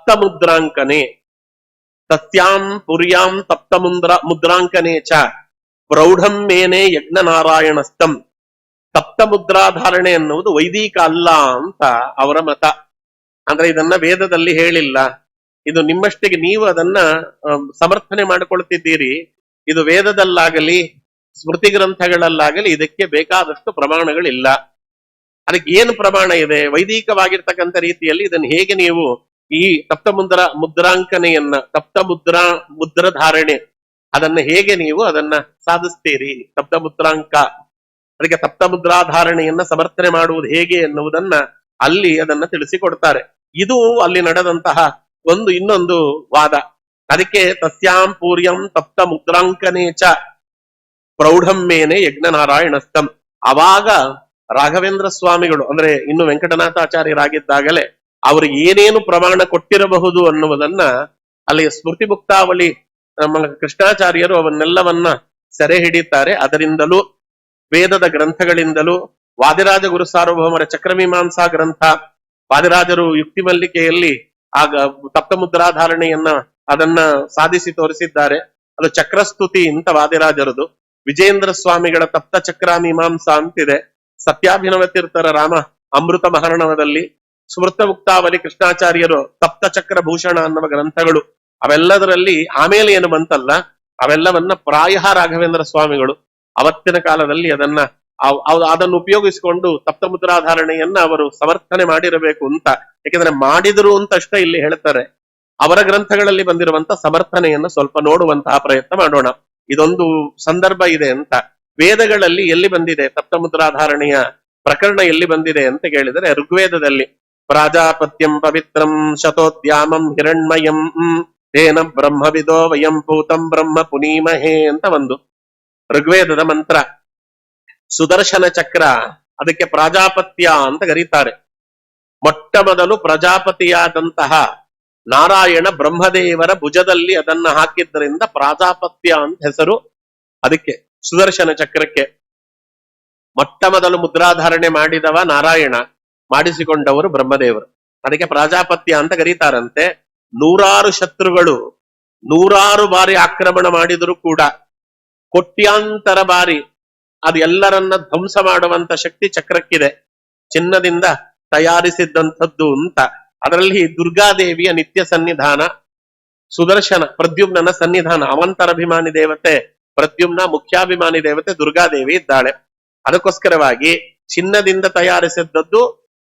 ತಪ್ತ ಮುದ್ರಾಂಕನೆ ತಸ್ಯಾಂ ಪುರ್ಯಾಂ ತಪ್ತ ಮುದ್ರಾಂಕನೆ ಚ ಪ್ರೌಢಂ ಮೇನೆ ಯಜ್ಞ ನಾರಾಯಣಸ್ಥಂ. ತಪ್ತ ಮುದ್ರಾಧಾರಣೆ ಎನ್ನುವುದು ವೈದಿಕ ಅಲ್ಲ ಅಂತ ಅವರ ಮತ. ಅಂದ್ರೆ ಇದನ್ನ ವೇದದಲ್ಲಿ ಹೇಳಿಲ್ಲ, ಇದು ನಿಮ್ಮಷ್ಟಿಗೆ ನೀವು ಅದನ್ನ ಸಮರ್ಥನೆ ಮಾಡಿಕೊಳ್ತಿದ್ದೀರಿ. ಇದು ವೇದದಲ್ಲಾಗಲಿ ಸ್ಮೃತಿ ಗ್ರಂಥಗಳಲ್ಲಾಗಲಿ ಇದಕ್ಕೆ ಬೇಕಾದಷ್ಟು ಪ್ರಮಾಣಗಳಿಲ್ಲ. ಅದಕ್ಕೆ ಏನು ಪ್ರಮಾಣ ಇದೆ? ವೈದಿಕವಾಗಿರ್ತಕ್ಕಂಥ ರೀತಿಯಲ್ಲಿ ಇದನ್ನು ಹೇಗೆ ನೀವು ಈ ತಪ್ತ ಮುದ್ರಾಂಕನೆಯನ್ನ ಮುದ್ರಧಾರಣೆ ಅದನ್ನ ಹೇಗೆ ನೀವು ಅದನ್ನ ಸಾಧಿಸ್ತೀರಿ? ತಪ್ತ ಮುದ್ರಾಂಕ, ಅದಕ್ಕೆ ತಪ್ತ ಮುದ್ರಾಧಾರಣೆಯನ್ನ ಸಮರ್ಥನೆ ಮಾಡುವುದು ಹೇಗೆ ಎನ್ನುವುದನ್ನ ಅಲ್ಲಿ ಅದನ್ನ ತಿಳಿಸಿಕೊಡ್ತಾರೆ. ಇದು ಅಲ್ಲಿ ನಡೆದಂತಹ ಇನ್ನೊಂದು ವಾದ. ಅದಕ್ಕೆ ತಸ್ಯಾಂ ಪೂರ್ಯಂ ತಪ್ತ ಮುದ್ರಾಂಕನೇ ಚ ಪ್ರೌಢಂ ಮೇನೆ ಯಜ್ಞ ನಾರಾಯಣಸ್ಥಂ. ಅವಾಗ ರಾಘವೇಂದ್ರ ಸ್ವಾಮಿಗಳು ಅಂದ್ರೆ ಇನ್ನು ವೆಂಕಟನಾಥಾಚಾರ್ಯರಾಗಿದ್ದಾಗಲೇ ಅವರು ಏನೇನು ಪ್ರಮಾಣ ಕೊಟ್ಟಿರಬಹುದು ಅನ್ನುವುದನ್ನ ಅಲ್ಲಿ ಸ್ಮೃತಿ ಮುಕ್ತಾವಳಿ ನಮ್ಮ ಕೃಷ್ಣಾಚಾರ್ಯರು ಅವನ್ನೆಲ್ಲವನ್ನ ಸೆರೆ ಹಿಡಿತಾರೆ. ಅದರಿಂದಲೂ ವೇದದ ಗ್ರಂಥಗಳಿಂದಲೂ ವಾದಿರಾಜ ಗುರು ಸಾರ್ವಭೌಮರ ಚಕ್ರಮೀಮಾಂಸಾ ಗ್ರಂಥ, ವಾದಿರಾಜರು ಯುಕ್ತಿ ಮಲ್ಲಿಕೆಯಲ್ಲಿ ಆಗ ತಪ್ತ ಮುದ್ರಾಧಾರಣೆಯನ್ನ ಅದನ್ನ ಸಾಧಿಸಿ ತೋರಿಸಿದ್ದಾರೆ. ಅದು ಚಕ್ರಸ್ತುತಿ ಅಂತ ವಾದಿರಾಜರದು. ವಿಜೇಂದ್ರ ಸ್ವಾಮಿಗಳ ತಪ್ತ ಚಕ್ರ ಮೀಮಾಂಸಾ ಅಂತಿದೆ. ಸತ್ಯಾಭಿನವ ತೀರ್ಥರ ರಾಮ ಅಮೃತ ಮಹರ್ಣವದಲ್ಲಿ, ಸ್ಮೃತ ಮುಕ್ತಾವಲಿ ಕೃಷ್ಣಾಚಾರ್ಯರು ತಪ್ತ ಚಕ್ರ ಭೂಷಣ ಅನ್ನುವ ಗ್ರಂಥಗಳು. ಅವೆಲ್ಲದರಲ್ಲಿ ಆಮೇಲೆ ಏನು ಬಂತಲ್ಲ, ಅವೆಲ್ಲವನ್ನ ಪ್ರಾಯ ರಾಘವೇಂದ್ರ ಸ್ವಾಮಿಗಳು ಅವತ್ತಿನ ಕಾಲದಲ್ಲಿ ಅದನ್ನು ಉಪಯೋಗಿಸಿಕೊಂಡು ತಪ್ತ ಮುದ್ರಾಧಾರಣೆಯನ್ನ ಅವರು ಸಮರ್ಥನೆ ಮಾಡಿರಬೇಕು ಅಂತ. ಯಾಕೆಂದ್ರೆ ಮಾಡಿದ್ರು ಅಂತ ಅಷ್ಟೇ ಇಲ್ಲಿ ಹೇಳ್ತಾರೆ. ಅವರ ಗ್ರಂಥಗಳಲ್ಲಿ ಬಂದಿರುವಂತ ಸಮರ್ಥನೆಯನ್ನು ಸ್ವಲ್ಪ ನೋಡುವಂತಹ ಪ್ರಯತ್ನ ಮಾಡೋಣ. ಇದೊಂದು ಸಂದರ್ಭ ಇದೆ ಅಂತ. ವೇದಗಳಲ್ಲಿ ಎಲ್ಲಿ ಬಂದಿದೆ ತಪ್ತ ಮುದ್ರಾಧಾರಣೆಯ ಪ್ರಕರಣ ಎಲ್ಲಿ ಬಂದಿದೆ ಅಂತ ಕೇಳಿದರೆ ಋಗ್ವೇದದಲ್ಲಿ ಪ್ರಾಜಾಪತ್ಯಂ ಪವಿತ್ರಂ ಶತೋದ್ಯಾಮಂ ಹಿರಣ್ಮಯಂ ತೇನ ಬ್ರಹ್ಮವಿದೋ ವಯಂ ಭೂತಂ ಬ್ರಹ್ಮ ಪುನೀಮಹೇ ಅಂತ ಒಂದು ಋಗ್ವೇದದ ಮಂತ್ರ. ಸುದರ್ಶನ ಚಕ್ರ ಅದಕ್ಕೆ ಪ್ರಾಜಾಪತ್ಯ ಅಂತ ಕರೀತಾರೆ. ಮೊಟ್ಟ ಮೊದಲು ಪ್ರಜಾಪತಿಯಾದಂತಹ ನಾರಾಯಣ ಬ್ರಹ್ಮದೇವರ ಭುಜದಲ್ಲಿ ಅದನ್ನ ಹಾಕಿದ್ದರಿಂದ ಪ್ರಾಜಾಪತ್ಯ ಅಂತ ಹೆಸರು ಅದಕ್ಕೆ. ಸುದರ್ಶನ ಚಕ್ರಕ್ಕೆ ಮೊಟ್ಟ ಮೊದಲು ಮುದ್ರಾಧಾರಣೆ ಮಾಡಿದವ ನಾರಾಯಣ, ಮಾಡಿಸಿಕೊಂಡವರು ಬ್ರಹ್ಮದೇವರು. ಅದಕ್ಕೆ ಪ್ರಾಜಾಪತ್ಯ ಅಂತ ಕರೀತಾರಂತೆ. 100 ಶತ್ರುಗಳು 100 ಬಾರಿ ಆಕ್ರಮಣ ಮಾಡಿದರೂ ಕೂಡ ಕೋಟ್ಯಾಂತರ ಬಾರಿ ಅದು ಎಲ್ಲರನ್ನ ಧ್ವಂಸ ಮಾಡುವಂತ ಶಕ್ತಿ ಚಕ್ರಕ್ಕಿದೆ. ಚಿನ್ನದಿಂದ ತಯಾರಿಸಿದ್ದಂಥದ್ದು ಅಂತ. ಅದರಲ್ಲಿ ದುರ್ಗಾದೇವಿಯ ನಿತ್ಯ ಸನ್ನಿಧಾನ, ಸುದರ್ಶನ ಪ್ರದ್ಯುಮ್ನ ಸನ್ನಿಧಾನ. ಅವಂತರಭಿಮಾನಿ ದೇವತೆ ಪ್ರದ್ಯುಮ್ನ, ಮುಖ್ಯಾಭಿಮಾನಿ ದೇವತೆ ದುರ್ಗಾದೇವಿ ಇದ್ದಾಳೆ. ಅದಕ್ಕೋಸ್ಕರವಾಗಿ ಚಿನ್ನದಿಂದ ತಯಾರಿಸಿದ್ದದ್ದು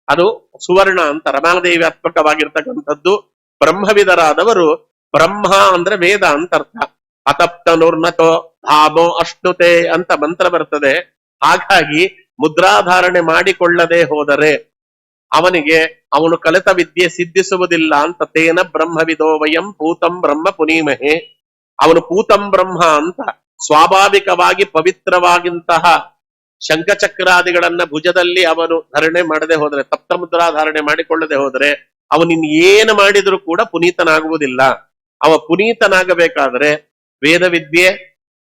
ಅದು ಸುವರ್ಣ ಅಂತ ರಮಾದೇವಿ ಆತ್ಮಕವಾಗಿರ್ತಕ್ಕಂಥದ್ದು. ಬ್ರಹ್ಮವಿದರಾದವರು, ಬ್ರಹ್ಮ ಅಂದ್ರೆ ವೇದ ಅಂತ ಅರ್ಥ. ಅತಪ್ತನುರ್ನತೋ ಧಾಮೋ ಅಶ್ನುತೆ ಅಂತ ಮಂತ್ರ ಬರ್ತದೆ. ಹಾಗಾಗಿ ಮುದ್ರಾಧಾರಣೆ ಮಾಡಿಕೊಳ್ಳದೆ ಹೋದರೆ ಅವನು ಕಲಿತ ವಿದ್ಯೆ ಸಿದ್ಧಿಸುವುದಿಲ್ಲ ಅಂತ. ತೇನ ಬ್ರಹ್ಮವಿದೋ ವಯಂ ಭೂತಂ ಬ್ರಹ್ಮ ಪುನೀಮಹೇ. ಅವನು ಪೂತಂ ಬ್ರಹ್ಮ ಅಂತ ಸ್ವಾಭಾವಿಕವಾಗಿ ಪವಿತ್ರವಾಗಿಂತಹ ಶಂಖಚಕ್ರಾದಿಗಳನ್ನ ಭುಜದಲ್ಲಿ ಅವನು ಧಾರಣೆ ಮಾಡದೆ ಹೋದ್ರೆ, ತಪ್ತ ಮುದ್ರಾಧಾರಣೆ ಮಾಡಿಕೊಳ್ಳದೆ ಹೋದ್ರೆ ಅವನಿನ್ ಏನು ಮಾಡಿದ್ರು ಕೂಡ ಪುನೀತನಾಗುವುದಿಲ್ಲ. ಅವ ಪುನೀತನಾಗಬೇಕಾದ್ರೆ ವೇದವಿದ್ಯೆ,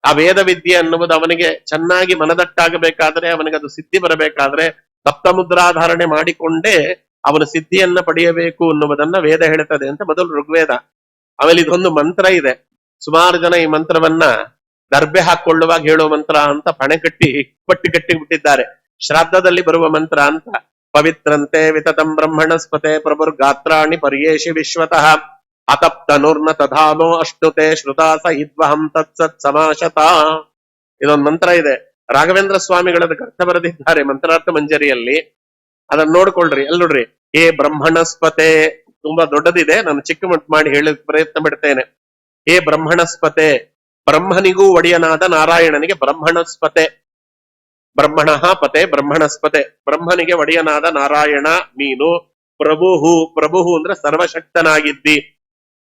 ಆ ವೇದವಿದ್ಯೆ ಅನ್ನುವುದು ಅವನಿಗೆ ಚೆನ್ನಾಗಿ ಮನದಟ್ಟಾಗಬೇಕಾದ್ರೆ, ಅವನಿಗೆ ಅದು ಸಿದ್ಧಿ ಬರಬೇಕಾದ್ರೆ ತಪ್ತ ಮುದ್ರಾಧಾರಣೆ ಮಾಡಿಕೊಂಡೇ ಅವನು ಸಿದ್ಧಿಯನ್ನ ಪಡೆಯಬೇಕು ಅನ್ನುವುದನ್ನ ವೇದ ಹೇಳ್ತದೆ ಅಂತ ಮೊದಲು ಋಗ್ವೇದ. ಆಮೇಲೆ ಇದೊಂದು ಮಂತ್ರ ಇದೆ. ಸುಮಾರು ಜನ ಈ ಮಂತ್ರವನ್ನ ದರ್ಬೆ ಹಾಕೊಳ್ಳುವಾಗ ಹೇಳುವ ಮಂತ್ರ ಅಂತ ಪಟ್ಟಿ ಕಟ್ಟಿ ಬಿಟ್ಟಿದ್ದಾರೆ. ಶ್ರಾದ್ದದಲ್ಲಿ ಬರುವ ಮಂತ್ರ ಅಂತ. ಪವಿತ್ರಂತೆ ವಿತತಂ ಬ್ರಹ್ಮಣಸ್ಪತೆ ಪ್ರಭುರ್ಗಾತ್ರಾಣಿ ಪರ್ಯೇಷಿ ವಿಶ್ವತಃ ಅತಪ್ತನುರ್ನ ತಧಾನೋ ಅಶ್ನುತೆ ಶ್ರುತಾಸ ಇದ್ವಹಂ ತತ್ಸತ್ ಸಮಾಶತ. ಇದೊಂದು ಮಂತ್ರ ಇದೆ. ರಾಘವೇಂದ್ರ ಸ್ವಾಮಿಗಳದ ಅರ್ಥ ಬರೆದಿದ್ದಾರೆ ಮಂತ್ರಾರ್ಥ ಮಂಜರಿಯಲ್ಲಿ. ಅದನ್ನ ನೋಡ್ಕೊಳ್ರಿ, ನೋಡ್ರಿ. ಹೇ ಬ್ರಹ್ಮಣಸ್ಪತೆ, ತುಂಬಾ ದೊಡ್ಡದಿದೆ, ನಾನು ಚಿಕ್ಕ ಮಟ್ಟು ಮಾಡಿ ಹೇಳ ಪ್ರಯತ್ನ ಬಿಡ್ತೇನೆ. ಹೇ ಬ್ರಹ್ಮಣಸ್ಪತೆ, ಬ್ರಹ್ಮನಿಗೂ ಒಡೆಯನಾದ ನಾರಾಯಣನಿಗೆ ಬ್ರಹ್ಮಣಸ್ಪತೆ, ಬ್ರಹ್ಮಣಃ ಪತೆ ಬ್ರಹ್ಮಣಸ್ಪತೆ, ಬ್ರಹ್ಮನಿಗೆ ಒಡೆಯನಾದ ನಾರಾಯಣ ನೀನು. ಪ್ರಭುಹು ಅಂದ್ರೆ ಸರ್ವಶಕ್ತನಾಗಿದ್ದಿ.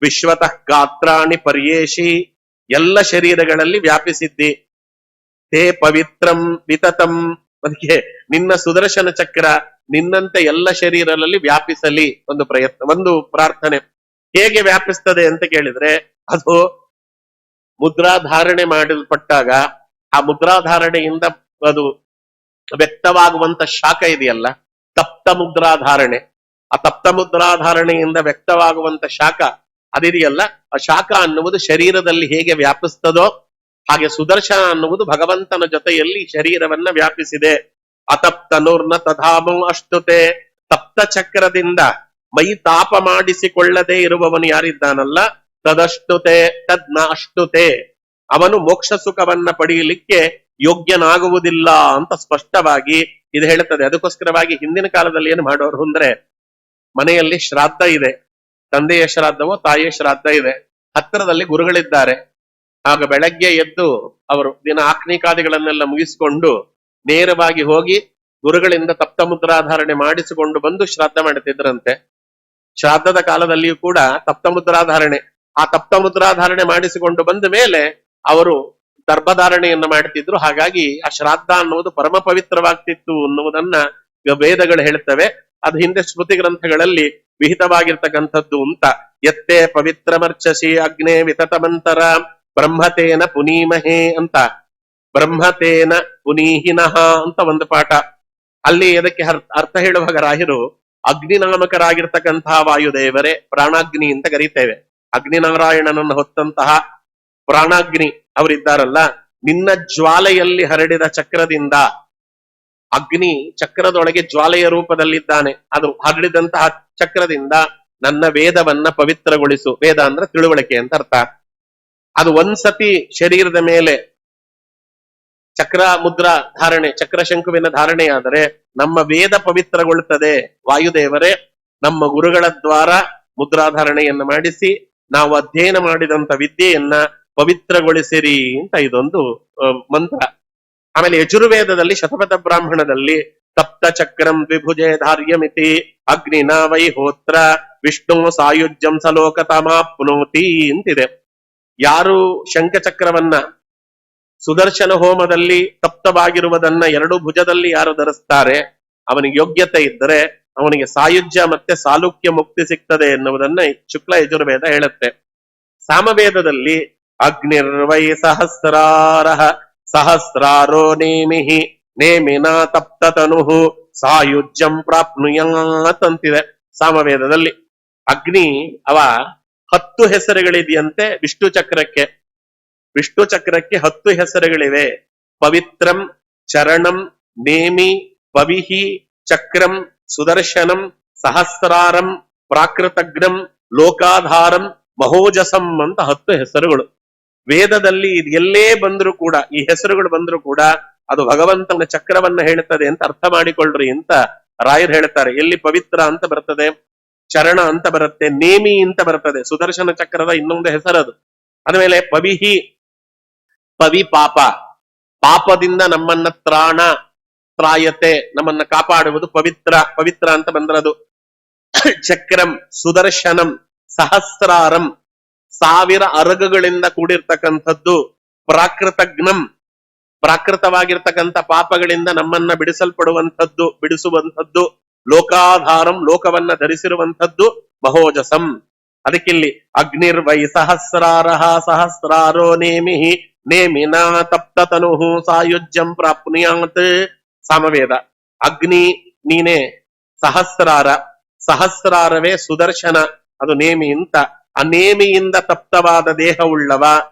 ವಿಶ್ವತಃ ಗಾತ್ರಾಣಿ ಪರ್ಯೇಷಿ, ಎಲ್ಲ ಶರೀರಗಳಲ್ಲಿ ವ್ಯಾಪಿಸಿದ್ದಿ. ತೇ ಪವಿತ್ರಂ ವಿತತಂ, ಅದಕ್ಕೆ ನಿನ್ನ ಸುದರ್ಶನ ಚಕ್ರ ನಿನ್ನಂತೆ ಎಲ್ಲ ಶರೀರದಲ್ಲಿ ವ್ಯಾಪಿಸಲಿ. ಒಂದು ಪ್ರಯತ್ನ, ಒಂದು ಪ್ರಾರ್ಥನೆ. ಹೇಗೆ ವ್ಯಾಪಿಸ್ತದೆ ಅಂತ ಕೇಳಿದ್ರೆ, ಅದು ಮುದ್ರಾಧಾರಣೆ ಮಾಡಲ್ಪಟ್ಟಾಗ ಆ ಮುದ್ರಾಧಾರಣೆಯಿಂದ ಅದು ವ್ಯಕ್ತವಾಗುವಂತ ಶಾಖ ಇದೆಯಲ್ಲ, ತಪ್ತ ಮುದ್ರಾಧಾರಣೆ. ಆ ತಪ್ತ ಮುದ್ರಾಧಾರಣೆಯಿಂದ ವ್ಯಕ್ತವಾಗುವಂತ ಶಾಖ ಅದಿದೆಯಲ್ಲ, ಆ ಶಾಖ ಅನ್ನುವುದು ಶರೀರದಲ್ಲಿ ಹೇಗೆ ವ್ಯಾಪಿಸ್ತದೋ ಹಾಗೆ ಸುದರ್ಶನ ಅನ್ನುವುದು ಭಗವಂತನ ಜೊತೆಯಲ್ಲಿ ಶರೀರವನ್ನ ವ್ಯಾಪಿಸಿದೆ. ಅತಪ್ತನೂರ್ನ ತಥಾಮು ಅಷ್ಟುತೆ, ತಪ್ತ ಚಕ್ರದಿಂದ ಮೈ ತಾಪ ಮಾಡಿಸಿಕೊಳ್ಳದೆ ಇರುವವನು ಯಾರಿದ್ದಾನಲ್ಲ, ತದಷ್ಟುತೆ ತದ್ನ ಅಷ್ಟುತೆ, ಅವನು ಮೋಕ್ಷ ಸುಖವನ್ನ ಪಡೆಯಲಿಕ್ಕೆ ಯೋಗ್ಯನಾಗುವುದಿಲ್ಲ ಅಂತ ಸ್ಪಷ್ಟವಾಗಿ ಇದು ಹೇಳುತ್ತದೆ. ಅದಕ್ಕೋಸ್ಕರವಾಗಿ ಹಿಂದಿನ ಕಾಲದಲ್ಲಿ ಏನು ಮಾಡೋರು ಅಂದ್ರೆ, ಮನೆಯಲ್ಲಿ ಶ್ರಾದ್ದ ಇದೆ, ತಂದೆಯ ಶ್ರಾದ್ದವೋ ತಾಯಿಯ ಶ್ರಾದ್ದ ಇದೆ, ಹತ್ತಿರದಲ್ಲಿ ಗುರುಗಳಿದ್ದಾರೆ. ಆಗ ಬೆಳಗ್ಗೆ ಎದ್ದು ಅವರು ದಿನ ಆಕ್ನಿಕಾದಿಗಳನ್ನೆಲ್ಲ ಮುಗಿಸಿಕೊಂಡು ನೇರವಾಗಿ ಹೋಗಿ ಗುರುಗಳಿಂದ ತಪ್ತ ಮುದ್ರಾಧಾರಣೆ ಮಾಡಿಸಿಕೊಂಡು ಬಂದು ಶ್ರಾದ್ದ ಮಾಡುತ್ತಿದ್ರಂತೆ. ಶ್ರಾದ್ದದ ಕಾಲದಲ್ಲಿಯೂ ಕೂಡ ತಪ್ತ ಮುದ್ರಾಧಾರಣೆ, ಆ ತಪ್ತ ಮುದ್ರಾಧಾರಣೆ ಮಾಡಿಸಿಕೊಂಡು ಬಂದ ಮೇಲೆ ಅವರು ಗರ್ಭಧಾರಣೆಯನ್ನು ಮಾಡುತ್ತಿದ್ರು. ಹಾಗಾಗಿ ಆ ಶ್ರಾದ್ದ ಅನ್ನುವುದು ಪರಮ ಪವಿತ್ರವಾಗ್ತಿತ್ತು ಅನ್ನುವುದನ್ನ ವೇದಗಳು ಹೇಳ್ತವೆ. ಅದು ಹಿಂದೆ ಸ್ಮೃತಿ ಗ್ರಂಥಗಳಲ್ಲಿ ವಿಹಿತವಾಗಿರ್ತಕ್ಕಂಥದ್ದು ಅಂತ. ಎತ್ತೇ ಪವಿತ್ರಮರ್ಚಸಿ ಅಗ್ನೇ ವಿತತಮಂತರ ಬ್ರಹ್ಮತೇನ ಪುನೀಮಹೇ ಅಂತ, ಬ್ರಹ್ಮತೇನ ಪುನೀಹಿನಃ ಅಂತ ಒಂದು ಪಾಠ. ಅಲ್ಲಿ ಅದಕ್ಕೆ ಅರ್ಥ ಹೇಳುವಾಗ ರಾಯರು ಅಗ್ನಿನಾಮಕರಾಗಿರ್ತಕ್ಕಂತಹ ವಾಯುದೇವರೇ ಪ್ರಾಣಾಗ್ನಿ ಅಂತ ಕರೀತೇವೆ. ಅಗ್ನಿನಾರಾಯಣನನ್ನು ಹೊತ್ತಂತಹ ಪ್ರಾಣಾಗ್ನಿ ಅವರಿದ್ದಾರಲ್ಲ, ನಿನ್ನ ಜ್ವಾಲೆಯಲ್ಲಿ ಹರಡಿದ ಚಕ್ರದಿಂದ, ಅಗ್ನಿ ಚಕ್ರದೊಳಗೆ ಜ್ವಾಲೆಯ ರೂಪದಲ್ಲಿದ್ದಾನೆ, ಅದು ಹರಡಿದಂತಹ ಚಕ್ರದಿಂದ ನನ್ನ ವೇದವನ್ನ ಪವಿತ್ರಗೊಳಿಸು. ವೇದ ಅಂದ್ರೆ ತಿಳುವಳಿಕೆ ಅಂತ ಅರ್ಥ. ಅದು ಒಂದ್ಸತಿ ಶರೀರದ ಮೇಲೆ ಚಕ್ರ ಮುದ್ರಾ ಧಾರಣೆ, ಚಕ್ರ ಶಂಕುವಿನ ಧಾರಣೆಯಾದರೆ ನಮ್ಮ ವೇದ ಪವಿತ್ರಗೊಳ್ಳುತ್ತದೆ. ವಾಯುದೇವರೇ ನಮ್ಮ ಗುರುಗಳ ದ್ವಾರ ಮುದ್ರಾಧಾರಣೆಯನ್ನ ಮಾಡಿಸಿ ನಾವು ಅಧ್ಯಯನ ಮಾಡಿದಂತ ವಿದ್ಯೆಯನ್ನ ಪವಿತ್ರಗೊಳಿಸಿರಿ ಅಂತ ಇದೊಂದು ಮಂತ್ರ. ಆಮೇಲೆ ಯಜುರ್ವೇದದಲ್ಲಿ ಶತಪಥ ಬ್ರಾಹ್ಮಣದಲ್ಲಿ ತಪ್ತ ಚಕ್ರಂ ದ್ವಿಭುಜೆ ಧಾರ್ಯಮಿತಿ ಅಗ್ನಿನ ವೈಹೋತ್ರ ವಿಷ್ಣು ಸಾಯುಜ್ಯಂ ಸಲೋಕತಮಾಪ್ನೋತಿ ಅಂತಿದೆ. ಯಾರು ಶಂಖಚಕ್ರವನ್ನ ಸುದರ್ಶನ ಹೋಮದಲ್ಲಿ ತಪ್ತವಾಗಿರುವುದನ್ನ ಎರಡು ಭುಜದಲ್ಲಿ ಯಾರು ಧರಿಸ್ತಾರೆ, ಅವನಿಗೆ ಯೋಗ್ಯತೆ ಇದ್ದರೆ ಅವನಿಗೆ ಸಾಯುಜ್ಯ ಮತ್ತೆ ಸಾಲುಕ್ಯ ಮುಕ್ತಿ ಸಿಗ್ತದೆ ಎನ್ನುವುದನ್ನ ಶುಕ್ಲ ಯಜುರ್ವೇದ ಹೇಳುತ್ತೆ. ಸಾಮವೇದದಲ್ಲಿ ಅಗ್ನಿರ್ವೈ ಸಹಸ್ರಾರ ಸಹಸ್ರಾರೋ ನೇಮಿಹಿ ನೇಮಿನ ತಪ್ತತನು ಸಾಯುಜ್ಯಂ ಪ್ರಾಪ್ನುಯಾತ್ ಅಂತಿದೆ. ಸಾಮವೇದದಲ್ಲಿ ಅಗ್ನಿ ಅವ 10 ಹೆಸರುಗಳಿದೆಯಂತೆ ವಿಷ್ಣು ಚಕ್ರಕ್ಕೆ. ವಿಷ್ಣು ಚಕ್ರಕ್ಕೆ 10 ಹೆಸರುಗಳಿವೆ. ಪವಿತ್ರಂ, ಚರಣಂ, ನೇಮಿ, ಪವಿಹಿ, ಚಕ್ರಂ, ಸುದರ್ಶನಂ, ಸಹಸ್ರಾರಂ, ಪ್ರಾಕೃತಗ್ನಂ, ಲೋಕಾಧಾರಂ, ಮಹೋಜಸಂ ಅಂತ 10 ಹೆಸರುಗಳು. ವೇದದಲ್ಲಿ ಇದು ಎಲ್ಲೇ ಬಂದರೂ ಕೂಡ, ಈ ಹೆಸರುಗಳು ಬಂದರೂ ಕೂಡ ಅದು ಭಗವಂತನ ಚಕ್ರವನ್ನ ಹೇಳುತ್ತದೆ ಅಂತ ಅರ್ಥ ಮಾಡಿಕೊಳ್ಳ್ರಿ ಅಂತ ರಾಯರು ಹೇಳ್ತಾರೆ. ಎಲ್ಲಿ ಪವಿತ್ರ ಅಂತ ಬರ್ತದೆ, ಚರಣ ಅಂತ ಬರುತ್ತೆ, ನೇಮಿ ಅಂತ ಬರ್ತದೆ, ಸುದರ್ಶನ ಚಕ್ರದ ಇನ್ನೊಂದು ಹೆಸರದು. ಆದ್ಮೇಲೆ ಪವಿಹಿ, ಪವಿ ಪಾಪ, ಪಾಪದಿಂದ ನಮ್ಮನ್ನ ತ್ರಾಯತೆ, ನಮ್ಮನ್ನ ಕಾಪಾಡುವುದು ಪವಿತ್ರ, ಪವಿತ್ರ ಅಂತ ಬಂದ್ರದು. ಚಕ್ರಂ, ಸುದರ್ಶನಂ, ಸಹಸ್ರಾರಂ, 1000 ಅರಗುಗಳಿಂದ ಕೂಡಿರ್ತಕ್ಕಂಥದ್ದು. ಪ್ರಾಕೃತಗ್ನಂ, ಪ್ರಾಕೃತವಾಗಿರ್ತಕ್ಕಂಥ ಪಾಪಗಳಿಂದ ನಮ್ಮನ್ನ ಬಿಡಿಸುವಂಥದ್ದು. ಲೋಕಾಧಾರಂ, ಲೋಕವನ್ನ ಧರಿಸಿರುವಂಥದ್ದು. ಮಹೋಜಸಂ, ಅದಕ್ಕಿಲ್ಲಿ ಅಗ್ನಿರ್ವೈ ಸಹಸ್ರಾರಃ ಸಹಸ್ರಾರೋ ನೇಮಿಹಿ ನೇಮಿನ ತಪ್ತತನು ಸಾಯುಜ್ಯಂ ಪ್ರಾಪ್ನುಯಾತ್. ಸಾಮವೇದ ಅಗ್ನಿ ನೀನೇ, ಸಹಸ್ರಾರ, ಸಹಸ್ರಾರವೇ ಸುದರ್ಶನ, ಅದು ನೇಮಿ ಅಂತ. ಆ ನೇಮಿಯಿಂದ ತಪ್ತವಾದ ದೇಹವುಳ್ಳವ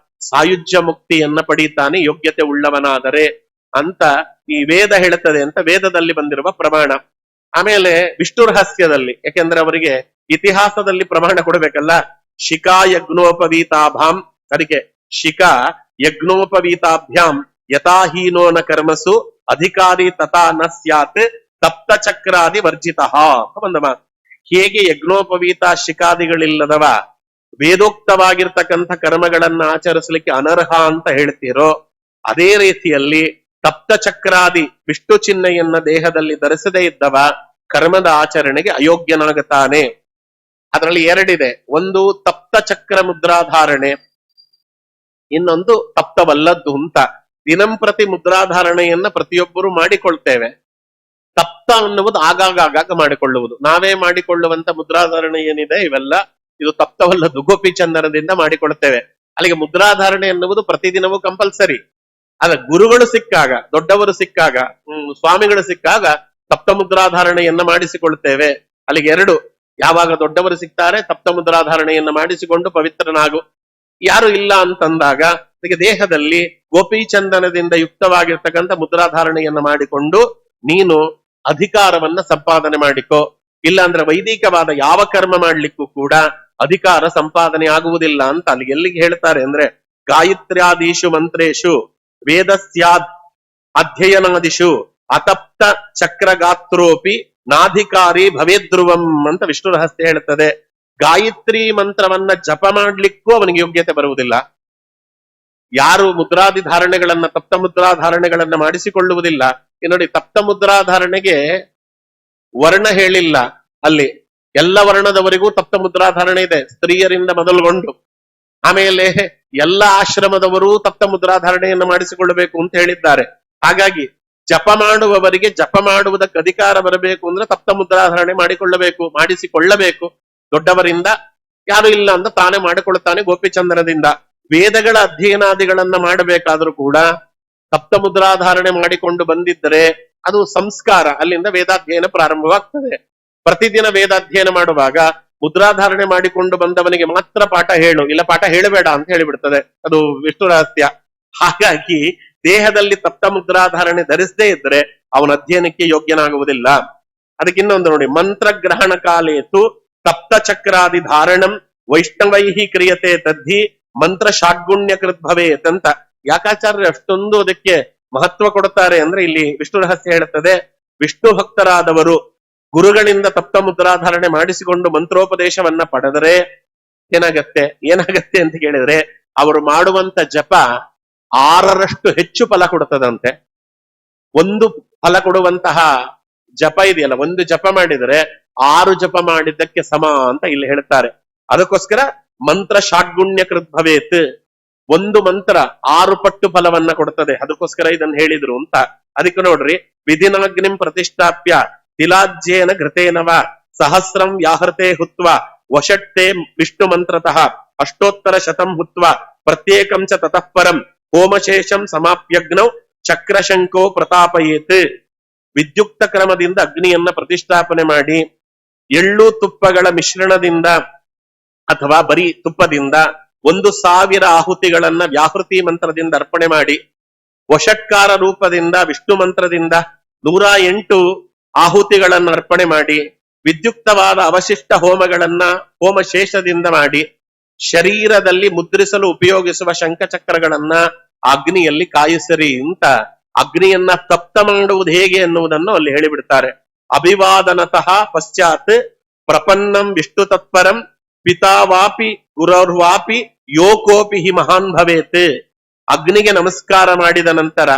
ಸಾಯುಜ್ಯ ಮುಕ್ತಿಯನ್ನ ಪಡೀತಾನೆ ಯೋಗ್ಯತೆ ಉಳ್ಳವನಾದರೆ ಅಂತ ಈ ವೇದ ಹೇಳುತ್ತದೆ ಅಂತ ವೇದದಲ್ಲಿ ಬಂದಿರುವ ಪ್ರಮಾಣ. ಆಮೇಲೆ ವಿಷ್ಣು ರಹಸ್ಯದಲ್ಲಿ, ಯಾಕೆಂದ್ರೆ ಅವರಿಗೆ ಇತಿಹಾಸದಲ್ಲಿ ಪ್ರಮಾಣ ಕೊಡಬೇಕಲ್ಲ, ಶಿಖಾ ಯಜ್ಞೋಪವೀತಾಭಾಂ, ಅದಕ್ಕೆ ಶಿಖಾ ಯಜ್ಞೋಪವೀತಾಭ್ಯಾಂ ಯಥಾಹೀನೋ ನ ಕರ್ಮಸು ಅಧಿಕಾರಿ ತಥಾ ನ ಸ್ಯಾತ್ ತಪ್ತ ಚಕ್ರಾದಿ ವರ್ಜಿತ ಬಂದ ಮಾತು. ಹೇಗೆ ಯಜ್ಞೋಪವೀತ ಶಿಖಾದಿಗಳಿಲ್ಲದವ ವೇದೋಕ್ತವಾಗಿರ್ತಕ್ಕಂಥ ಕರ್ಮಗಳನ್ನ ಆಚರಿಸಲಿಕ್ಕೆ ಅನರ್ಹ ಅಂತ ಹೇಳ್ತೀರೋ, ಅದೇ ರೀತಿಯಲ್ಲಿ ತಪ್ತ ಚಕ್ರಾದಿ ವಿಷ್ಣು ಚಿಹ್ನೆಯನ್ನ ದೇಹದಲ್ಲಿ ಧರಿಸದೇ ಇದ್ದವ ಕರ್ಮದ ಆಚರಣೆಗೆ ಅಯೋಗ್ಯನಾಗುತ್ತಾನೆ. ಅದರಲ್ಲಿ 2 ಇದೆ. ಒಂದು ತಪ್ತ ಚಕ್ರ ಮುದ್ರಾಧಾರಣೆ, ಇನ್ನೊಂದು ತಪ್ತವಲ್ಲದ್ದು ಅಂತ. ದಿನಂಪ್ರತಿ ಮುದ್ರಾಧಾರಣೆಯನ್ನ ಪ್ರತಿಯೊಬ್ಬರು ಮಾಡಿಕೊಳ್ತೇವೆ. ತಪ್ತ ಅನ್ನುವುದು ಆಗಾಗ ಮಾಡಿಕೊಳ್ಳುವುದು. ನಾವೇ ಮಾಡಿಕೊಳ್ಳುವಂತ ಮುದ್ರಾಧಾರಣೆ ಏನಿದೆ ಇವೆಲ್ಲ ಇದು ತಪ್ತವಲ್ಲದ್ದು, ಗೋಪಿಚಂದನದಿಂದ ಮಾಡಿಕೊಳ್ತೇವೆ. ಅಲ್ಲಿಗೆ ಮುದ್ರಾಧಾರಣೆ ಎನ್ನುವುದು ಪ್ರತಿದಿನವೂ ಕಂಪಲ್ಸರಿ. ಅದ ಗುರುಗಳು ಸಿಕ್ಕಾಗ, ದೊಡ್ಡವರು ಸಿಕ್ಕಾಗ, ಸ್ವಾಮಿಗಳು ಸಿಕ್ಕಾಗ ತಪ್ತ ಮುದ್ರಾಧಾರಣೆಯನ್ನ ಮಾಡಿಸಿಕೊಳ್ತೇವೆ. ಅಲ್ಲಿಗೆ ಎರಡು, ಯಾವಾಗ ದೊಡ್ಡವರು ಸಿಗ್ತಾರೆ ತಪ್ತ ಮುದ್ರಾಧಾರಣೆಯನ್ನ ಮಾಡಿಸಿಕೊಂಡು ಪವಿತ್ರನಾಗು, ಯಾರು ಇಲ್ಲ ಅಂತಂದಾಗ ಅದಕ್ಕೆ ದೇಹದಲ್ಲಿ ಗೋಪೀಚಂದನದಿಂದ ಯುಕ್ತವಾಗಿರ್ತಕ್ಕಂಥ ಮುದ್ರಾಧಾರಣೆಯನ್ನ ಮಾಡಿಕೊಂಡು ನೀನು ಅಧಿಕಾರವನ್ನ ಸಂಪಾದನೆ ಮಾಡಿಕೋ. ಇಲ್ಲ ಅಂದ್ರೆ ವೈದಿಕವಾದ ಯಾವ ಕರ್ಮ ಮಾಡ್ಲಿಕ್ಕೂ ಕೂಡ ಅಧಿಕಾರ ಸಂಪಾದನೆ ಆಗುವುದಿಲ್ಲ ಅಂತ ಅಲ್ಲಿ ಎಲ್ಲಿಗೆ ಹೇಳ್ತಾರೆ ಅಂದ್ರೆ, ಗಾಯತ್ರ್ಯಾದೀಶು ಮಂತ್ರೇಶು ವೇದಸ್ಯಾದ್ ಅಧ್ಯಯನಾದಿಶು ಅತಪ್ತ ಚಕ್ರಗಾತ್ರೋಪಿ ನಾಧಿಕಾರಿ ಭವೇದ್ರುವಂ ಅಂತ ವಿಷ್ಣು ರಹಸ್ಯ ಹೇಳುತ್ತದೆ. ಗಾಯತ್ರಿ ಮಂತ್ರವನ್ನ ಜಪ ಮಾಡ್ಲಿಕ್ಕೂ ಅವನಿಗೆ ಯೋಗ್ಯತೆ ಬರುವುದಿಲ್ಲ. ಯಾರು ಮುದ್ರಾದಿ ಧಾರಣೆಗಳನ್ನ ತಪ್ತ ಮುದ್ರಾಧಾರಣೆಗಳನ್ನ ಮಾಡಿಸಿಕೊಳ್ಳುವುದಿಲ್ಲ, ನೋಡಿ ತಪ್ತ ಮುದ್ರಾಧಾರಣೆಗೆ ವರ್ಣ ಹೇಳಿಲ್ಲ, ಅಲ್ಲಿ ಎಲ್ಲ ವರ್ಣದವರಿಗೂ ತಪ್ತ ಮುದ್ರಾಧಾರಣೆ ಇದೆ, ಸ್ತ್ರೀಯರಿಂದ ಮೊದಲುಗೊಂಡು. ಆಮೇಲೆ ಎಲ್ಲ ಆಶ್ರಮದವರೂ ತಪ್ತ ಮುದ್ರಾಧಾರಣೆಯನ್ನು ಮಾಡಿಸಿಕೊಳ್ಳಬೇಕು ಅಂತ ಹೇಳಿದ್ದಾರೆ. ಹಾಗಾಗಿ ಜಪ ಮಾಡುವವರಿಗೆ ಜಪ ಮಾಡುವುದಕ್ಕೆ ಅಧಿಕಾರ ಬರಬೇಕು ಅಂದ್ರೆ ತಪ್ತ ಮುದ್ರಾಧಾರಣೆ ಮಾಡಿಸಿಕೊಳ್ಳಬೇಕು ದೊಡ್ಡವರಿಂದ. ಯಾರು ಇಲ್ಲ ಅಂತ ತಾನೇ ಮಾಡಿಕೊಳ್ತಾನೆ ಗೋಪಿಚಂದನದಿಂದ. ವೇದಗಳ ಅಧ್ಯಯನಾದಿಗಳನ್ನ ಮಾಡಬೇಕಾದ್ರೂ ಕೂಡ ಸಪ್ತ ಮುದ್ರಾಧಾರಣೆ ಮಾಡಿಕೊಂಡು ಬಂದಿದ್ದರೆ ಅದು ಸಂಸ್ಕಾರ, ಅಲ್ಲಿಂದ ವೇದಾಧ್ಯಯನ ಪ್ರಾರಂಭವಾಗ್ತದೆ. ಪ್ರತಿದಿನ ವೇದಾಧ್ಯಯನ ಮಾಡುವಾಗ ಮುದ್ರಾಧಾರಣೆ ಮಾಡಿಕೊಂಡು ಬಂದವನಿಗೆ ಮಾತ್ರ ಪಾಠ ಹೇಳು, ಇಲ್ಲ ಪಾಠ ಹೇಳಬೇಡ ಅಂತ ಹೇಳಿಬಿಡ್ತದೆ, ಅದು ವಿಷ್ಣು ರಹಸ್ಯ. ಹಾಗಾಗಿ ದೇಹದಲ್ಲಿ ತಪ್ತ ಮುದ್ರಾಧಾರಣೆ ಧರಿಸದೇ ಇದ್ರೆ ಅವನ ಅಧ್ಯಯನಕ್ಕೆ ಯೋಗ್ಯನಾಗುವುದಿಲ್ಲ. ಅದಕ್ಕೆ ಇನ್ನೊಂದು ನೋಡಿ, ಮಂತ್ರಗ್ರಹಣ ಕಾಲೇತು ತಪ್ತ ಚಕ್ರಾದಿ ಧಾರಣಂ ವೈಷ್ಣವೈಹಿ ಕ್ರಿಯತೆ ತದ್ಧಿ ಮಂತ್ರ ಶಾಡ್ಗುಣ್ಯ ಕೃದ್ಭವೇತ್ ಅಂತ. ಯಾಕಾಚಾರ್ಯರು ಅಷ್ಟೊಂದು ಅದಕ್ಕೆ ಮಹತ್ವ ಕೊಡುತ್ತಾರೆ ಅಂದ್ರೆ, ಇಲ್ಲಿ ವಿಷ್ಣು ರಹಸ್ಯ ಹೇಳುತ್ತದೆ, ವಿಷ್ಣು ಭಕ್ತರಾದವರು ಗುರುಗಳಿಂದ ತಪ್ತ ಮುದ್ರಾಧಾರಣೆ ಮಾಡಿಸಿಕೊಂಡು ಮಂತ್ರೋಪದೇಶವನ್ನ ಪಡೆದರೆ ಏನಾಗತ್ತೆ ಅಂತ ಕೇಳಿದ್ರೆ, ಅವರು ಮಾಡುವಂತ ಜಪ 6ರಷ್ಟು ಹೆಚ್ಚು ಫಲ ಕೊಡುತ್ತದಂತೆ. ಒಂದು ಫಲ ಕೊಡುವಂತಹ ಜಪ ಇದೆಯಲ್ಲ, ಒಂದು ಜಪ ಮಾಡಿದರೆ 6 ಜಪ ಮಾಡಿದ್ದಕ್ಕೆ ಸಮ ಅಂತ ಇಲ್ಲಿ ಹೇಳ್ತಾರೆ. ಅದಕ್ಕೋಸ್ಕರ ಮಂತ್ರ ಶಾಡ್ಗುಣ್ಯ ಕೃದ್ಭವೇತ್, ಒಂದು ಮಂತ್ರ 6 ಪಟ್ಟು ಫಲವನ್ನ ಕೊಡುತ್ತದೆ, ಅದಕ್ಕೋಸ್ಕರ ಇದನ್ನ ಹೇಳಿದ್ರು ಅಂತ. ಅದಕ್ಕೆ ನೋಡ್ರಿ, ವಿಧಿನಾಗ್ನಿಂ ಪ್ರತಿಷ್ಠಾಪ್ಯ ತಿಲಾಜ್ಯೇನ ಘೃತೇನವ ಸಹಸ್ರಂ ವ್ಯಾಹೃತೆ ಹುತ್ವ ವಷಟ್ಟೆ ವಿಷ್ಣು ಮಂತ್ರತಃ ಅಷ್ಟೋತ್ತರ ಶತಂ ಹುತ್ವ ಪ್ರತ್ಯೇಕಂ ಚ ತತಃ ಪರಂ ಹೋಮಶೇಷಂ ಸಮಾಪ್ಯಗ್ನೌ ಚಕ್ರಶಂಕೋ ಪ್ರತಾಪಯೇತ್. ವಿದ್ಯುಕ್ತ ಕ್ರಮದಿಂದ ಅಗ್ನಿಯನ್ನ ಪ್ರತಿಷ್ಠಾಪನೆ ಮಾಡಿ ಎಳ್ಳು ತುಪ್ಪಗಳ ಮಿಶ್ರಣದಿಂದ ಅಥವಾ ಬರೀ ತುಪ್ಪದಿಂದ 1000 ಆಹುತಿಗಳನ್ನ ವ್ಯಾಹೃತಿ ಮಂತ್ರದಿಂದ ಅರ್ಪಣೆ ಮಾಡಿ, ವಷಟ್ಕಾರ ರೂಪದಿಂದ ವಿಷ್ಣು ಮಂತ್ರದಿಂದ 108 ಆಹುತಿಗಳನ್ನ ಅರ್ಪಣೆ ಮಾಡಿ, ವಿದ್ಯುಕ್ತವಾದ ಅವಶಿಷ್ಟ ಹೋಮಗಳನ್ನ ಹೋಮಶೇಷದಿಂದ ಮಾಡಿ, ಶರೀರದಲ್ಲಿ ಮುದ್ರಿಸಲು ಉಪಯೋಗಿಸುವ ಶಂಖಚಕ್ರಗಳನ್ನ ಅಗ್ನಿಯಲ್ಲಿ ಕಾಯಿಸರಿ ಅಂತ. ಅಗ್ನಿಯನ್ನ ತಪ್ತ ಮಾಡುವುದು ಹೇಗೆ ಎನ್ನುವುದನ್ನು ಅಲ್ಲಿ ಹೇಳಿಬಿಡ್ತಾರೆ. ಅಭಿವಾದನತಃ ಪಶ್ಚಾತ್ ಪ್ರಪನ್ನಂ ವಿಷ್ಣು ತತ್ಪರಂ ಪಿತಾವಾಪಿ ಗುರರ್ವಾಪಿ ಯೋಕೋಪಿ ಹಿ ಮಹಾನ್ ಭವೇತ್. ಅಗ್ನಿಗೆ ನಮಸ್ಕಾರ ಮಾಡಿದ ನಂತರ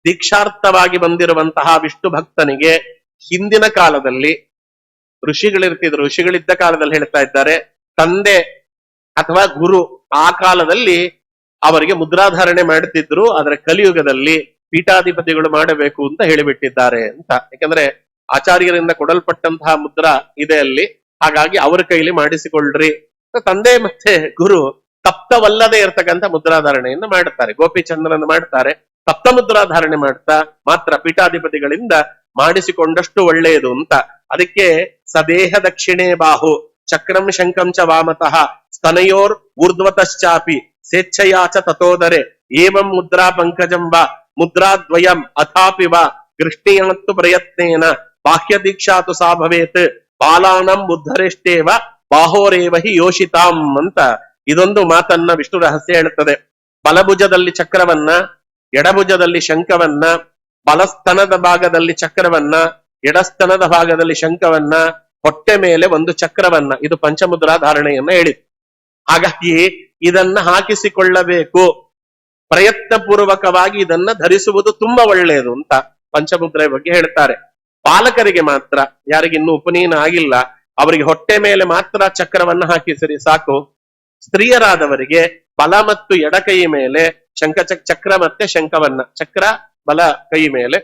ದೀಕ್ಷಾರ್ಥವಾಗಿ ಬಂದಿರುವಂತಹ ವಿಷ್ಣು ಭಕ್ತನಿಗೆ ಹಿಂದಿನ ಕಾಲದಲ್ಲಿ ಋಷಿಗಳಿರ್ತಿದ್ರು, ಋಷಿಗಳಿದ್ದ ಕಾಲದಲ್ಲಿ ಹೇಳ್ತಾ ಇದ್ದಾರೆ, ತಂದೆ ಅಥವಾ ಗುರು ಆ ಕಾಲದಲ್ಲಿ ಅವರಿಗೆ ಮುದ್ರಾಧಾರಣೆ ಮಾಡುತ್ತಿದ್ರು, ಆದರೆ ಕಲಿಯುಗದಲ್ಲಿ ಪೀಠಾಧಿಪತಿಗಳು ಮಾಡಬೇಕು ಅಂತ ಹೇಳಿಬಿಟ್ಟಿದ್ದಾರೆ ಅಂತ. ಯಾಕಂದ್ರೆ ಆಚಾರ್ಯರಿಂದ ಕೊಡಲ್ಪಟ್ಟಂತಹ ಮುದ್ರಾ ಇದೆ ಅಲ್ಲಿ, ಹಾಗಾಗಿ ಅವರ ಕೈಲಿ ಮಾಡಿಸಿಕೊಳ್ಳ್ರಿ. ತಂದೆ ಮತ್ತೆ ಗುರು ತಪ್ತವಲ್ಲದೆ ಇರತಕ್ಕಂಥ ಮುದ್ರಾಧಾರಣೆಯನ್ನು ಮಾಡುತ್ತಾರೆ, ಗೋಪಿಚಂದ್ರನ ಮಾಡ್ತಾರೆ. ತಪ್ತ ಮುದ್ರಾಧಾರಣೆ ಮಾಡ್ತಾ ಮಾತ್ರ ಪೀಠಾಧಿಪತಿಗಳಿಂದ ಮಾಡಿಸಿಕೊಂಡಷ್ಟು ಒಳ್ಳೆಯದು ಅಂತ. ಅದಕ್ಕೆ ಸದೇಹ ದಕ್ಷಿಣೇ ಬಾಹು ಚಕ್ರಂ ಶಂಕಂ ಚ ವಾಮತಃ ಸ್ತನಯೋರ್ ಊರ್ಧ್ವತಶ್ಚಾಪಿ ಸ್ವೇಚ್ಛಯಾಚ ತಥೋದರೆ ಏವಂ ಮುದ್ರಾ ಪಂಕಜಂ ವಾ ಮುದ್ರಾದ್ವಯಂ ಅಥಾಪಿ ವಾ ಗೃಷ್ಟಿಯಂತು ಪ್ರಯತ್ನೇನ ಬಾಹ್ಯ ದೀಕ್ಷಾತು ಸಾ ಭವೇತ್ ಬಾಲಾನಂ ಉದ್ಧರೆಷ್ಟೇವ ಬಾಹೋರೇವ ಹಿ ಯೋಷಿತಾಂ ಅಂತ. ಇದೊಂದು ಮಾತನ್ನ ವಿಷ್ಣು ರಹಸ್ಯ ಹೇಳುತ್ತದೆ. ಬಲಭುಜದಲ್ಲಿ ಚಕ್ರವನ್ನ, ಎಡಭುಜದಲ್ಲಿ ಶಂಖವನ್ನ, ಬಲಸ್ತನದ ಭಾಗದಲ್ಲಿ ಚಕ್ರವನ್ನ, ಎಡಸ್ತನದ ಭಾಗದಲ್ಲಿ ಶಂಖವನ್ನ, ಹೊಟ್ಟೆ ಮೇಲೆ ಒಂದು ಚಕ್ರವನ್ನ, ಇದು ಪಂಚಮುದ್ರಾ ಧಾರಣೆಯನ್ನ ಹೇಳಿತು. ಹಾಗಾಗಿ ಇದನ್ನ ಹಾಕಿಸಿಕೊಳ್ಳಬೇಕು, ಪ್ರಯತ್ನ ಪೂರ್ವಕವಾಗಿ ಇದನ್ನ ಧರಿಸುವುದು ತುಂಬಾ ಒಳ್ಳೆಯದು ಅಂತ ಪಂಚಮುದ್ರೆ ಬಗ್ಗೆ ಹೇಳ್ತಾರೆ. ಬಾಲಕರಿಗೆ ಮಾತ್ರ, ಯಾರಿಗೆ ಇನ್ನೂ ಉಪನಯನ ಆಗಿಲ್ಲ ಅವರಿಗೆ ಹೊಟ್ಟೆ ಮೇಲೆ ಮಾತ್ರ ಚಕ್ರವನ್ನ ಹಾಕಿಸರಿ ಸಾಕು. ಸ್ತ್ರೀಯರಾದವರಿಗೆ ಬಲ ಮತ್ತು ಎಡ ಕೈ ಮೇಲೆ ಚಕ್ರ ಮತ್ತೆ ಶಂಖವನ್ನ, ಚಕ್ರ ಬಲ ಕೈ ಮೇಲೆ,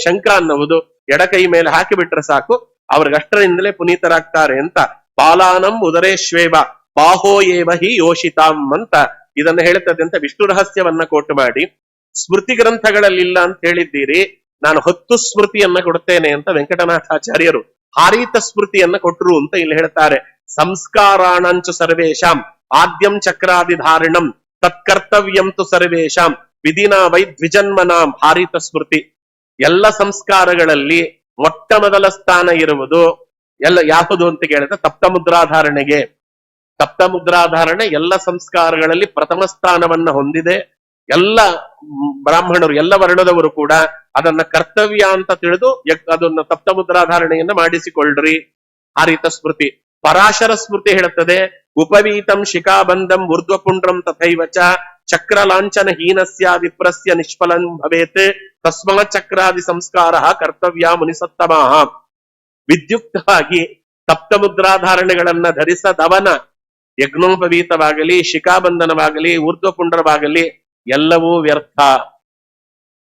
ಶಂಖ ಅನ್ನುವುದು ಎಡ ಕೈ ಮೇಲೆ ಹಾಕಿಬಿಟ್ರೆ ಸಾಕು, ಅವ್ರಿಗಷ್ಟರಿಂದಲೇ ಪುನೀತರಾಗ್ತಾರೆ ಅಂತ. ಬಾಲಾನಂ ಉದರೇಶ್ವೇವ ಬಾಹೋ ಏವ ಹಿ ಯೋಷಿತಾಂ ಅಂತ ಇದನ್ನ ಹೇಳುತ್ತದೆ ಅಂತ ವಿಷ್ಣು ರಹಸ್ಯವನ್ನ ಕೋಟ್ ಮಾಡಿ, ಸ್ಮೃತಿ ಗ್ರಂಥಗಳಲ್ಲಿ ಇಲ್ಲ ಅಂತ ಹೇಳಿದ್ದೀರಿ, ನಾನು 10 ಸ್ಮೃತಿಯನ್ನ ಕೊಡುತ್ತೇನೆ ಅಂತ ವೆಂಕಟನಾಥಾಚಾರ್ಯರು ಹಾರೀತ ಸ್ಮೃತಿಯನ್ನ ಕೊಟ್ರು ಅಂತ ಇಲ್ಲಿ ಹೇಳ್ತಾರೆ. ಸಂಸ್ಕಾರಾಣಂಚು ಸರ್ವೇಶಾಂ ಆದ್ಯಂ ಚಕ್ರಾದಿಧಾರಣಂ ತತ್ಕರ್ತವ್ಯಂತು ಸರ್ವೇಶಾಂ ವಿಧಿನಾ ವೈ ದ್ವಿಜನ್ಮನಾಂ ಹಾರೀತ ಸ್ಮೃತಿ. ಎಲ್ಲ ಸಂಸ್ಕಾರಗಳಲ್ಲಿ ಮೊಟ್ಟ ಮೊದಲ ಸ್ಥಾನ ಇರುವುದು ಯಾವುದು ಅಂತ ಕೇಳಿದ್ರೆ ತಪ್ತ ಮುದ್ರಾಧಾರಣೆಗೆ. ತಪ್ತ ಮುದ್ರಾಧಾರಣೆ ಎಲ್ಲ ಸಂಸ್ಕಾರಗಳಲ್ಲಿ ಪ್ರಥಮ ಸ್ಥಾನವನ್ನ ಹೊಂದಿದೆ. ಎಲ್ಲ ಬ್ರಾಹ್ಮಣರು, ಎಲ್ಲ ವರ್ಣದವರು ಕೂಡ ಅದನ್ನ ಕರ್ತವ್ಯ ಅಂತ ತಿಳಿದು ಅದನ್ನ ತಪ್ತ ಮುದ್ರಾಧಾರಣೆಯನ್ನ ಮಾಡಿಸಿಕೊಳ್ಳ್ರಿ. ಹಾರೀತ ಸ್ಮೃತಿ. ಪರಾಶರ ಸ್ಮೃತಿ ಹೇಳುತ್ತದೆ, ಉಪವೀತಂ ಶಿಖಾಬಂಧಂ ಊರ್ಧ್ವಪುಂಡ್ರಂ ತಥೈವಚ ಚಕ್ರ ಲಾಂಛನ ಹೀನಸ್ಯ ವಿಪ್ರಸ್ಯ ನಿಷ್ಫಲಂ ಭವೇತ್ ತಸ್ಮಾತ್ ಚಕ್ರಾದಿ ಸಂಸ್ಕಾರ ಕರ್ತವ್ಯ ಮುನಿಸತ್ತಮಃ. ವಿದ್ಯುಕ್ತವಾಗಿ ತಪ್ತ ಮುದ್ರಾಧಾರಣೆಗಳನ್ನ ಧರಿಸದವನ ಯಜ್ಞೋಪವೀತವಾಗಲಿ, ಶಿಖಾಬಂಧನವಾಗಲಿ, ಊರ್ಧ್ವಪುಂಡ್ರವಾಗಲಿ ಎಲ್ಲವೂ ವ್ಯರ್ಥ.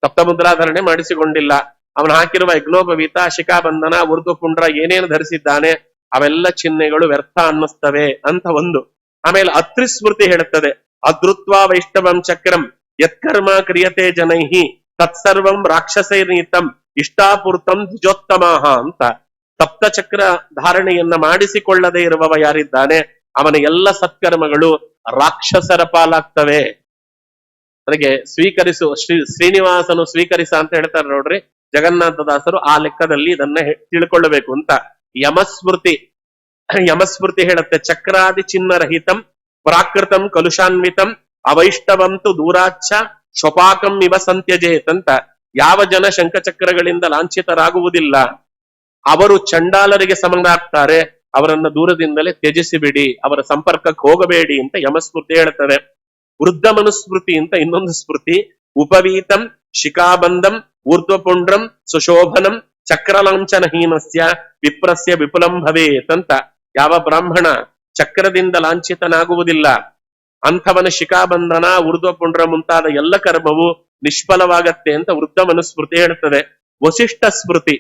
ಸಪ್ತ ಮುದ್ರಾಧಾರಣೆ ಮಾಡಿಸಿಕೊಂಡಿಲ್ಲ, ಅವನು ಹಾಕಿರುವ ಯಜ್ಞೋಪವೀತ, ಶಿಖಾಬಂಧನ, ಊರ್ಧ್ವಪುಂಡ್ರ ಏನೇನು ಧರಿಸಿದ್ದಾನೆ ಅವೆಲ್ಲ ಚಿಹ್ನೆಗಳು ವ್ಯರ್ಥ ಅನ್ನಿಸ್ತವೆ ಅಂತ ಒಂದು. ಆಮೇಲೆ ಅತ್ರಿ ಸ್ಮೃತಿ ಹೇಳುತ್ತದೆ, ಅದೃತ್ವ ವೈಷ್ಣವಂ ಚಕ್ರಂ ಯತ್ಕರ್ಮ ಕ್ರಿಯತೆ ಜನೈಹಿ ತತ್ಸರ್ವಂ ರಾಕ್ಷಸೈರ್ನೀತಂ ಇಷ್ಟಾಪೂರ್ತಂ ದ್ವಿಜೋತ್ತಮಾಹ ಅಂತ. ಸಪ್ತಚಕ್ರ ಧಾರಣೆಯನ್ನ ಮಾಡಿಸಿಕೊಳ್ಳದೆ ಇರುವವ ಯಾರಿದ್ದಾನೆ ಅವನ ಎಲ್ಲ ಸತ್ಕರ್ಮಗಳು ರಾಕ್ಷಸರ ಪಾಲಾಗ್ತವೆ. ನನಗೆ ಶ್ರೀನಿವಾಸನು ಸ್ವೀಕರಿಸ ಅಂತ ಹೇಳ್ತಾರೆ ನೋಡ್ರಿ ಜಗನ್ನಾಥದಾಸರು. ಆ ಲೆಕ್ಕದಲ್ಲಿ ಇದನ್ನ ತಿಳ್ಕೊಳ್ಳಬೇಕು ಅಂತ. ಯಮಸ್ಮೃತಿ ಹೇಳುತ್ತೆ, ಚಕ್ರಾದಿ ಚಿನ್ನರಹಿತಂ ಪ್ರಾಕೃತಂ ಕಲುಷಾನ್ವಿತಂ ಅವೈಷ್ಟವಂತು ದೂರಾಚ್ಛ ಶೋಪಾಕಂ ಇವ ಸಂತ್ಯಜೇತ್ ಅಂತ. ಯಾವ ಜನ ಶಂಖಚಕ್ರಗಳಿಂದ ಲಾಂಛಿತರಾಗುವುದಿಲ್ಲ ಅವರು ಚಂಡಾಲರಿಗೆ ಸಮನಾಗ್ತಾರೆ, ಅವರನ್ನ ದೂರದಿಂದಲೇ ತ್ಯಜಿಸಿ ಬಿಡಿ, ಅವರ ಸಂಪರ್ಕಕ್ಕೆ ಹೋಗಬೇಡಿ ಅಂತ ಯಮಸ್ಮೃತಿ ಹೇಳ್ತದೆ. ವೃದ್ಧ ಮನುಸ್ಮೃತಿ ಅಂತ ಇನ್ನೊಂದು ಸ್ಮೃತಿ, ಉಪವೀತಂ ಶಿಖಾಬಂಧಂ ಊರ್ಧ್ವಪುಂಡ್ರಂ ಸುಶೋಭನಂ ಚಕ್ರಲಾಂಛನ ಹೀನಸ್ಯ ವಿಪ್ರಸ್ಯ ವಿಪುಲಂ ಭವೇತ್ ಅಂತ. ಯಾವ ಬ್ರಾಹ್ಮಣ ಚಕ್ರದಿಂದ ಲಾಂಛಿತನಾಗುವುದಿಲ್ಲ ಅಂಥವನ ಶಿಖಾಬಂಧನ, ಊರ್ಧ್ವಪುಂಡ್ರ ಮುಂತಾದ ಎಲ್ಲ ಕರ್ಮವು ನಿಷ್ಫಲವಾಗತ್ತೆ ಅಂತ ವೃದ್ಧ ಮನುಸ್ಮೃತಿ ಹೇಳ್ತದೆ. ವಸಿಷ್ಠ ಸ್ಮೃತಿ,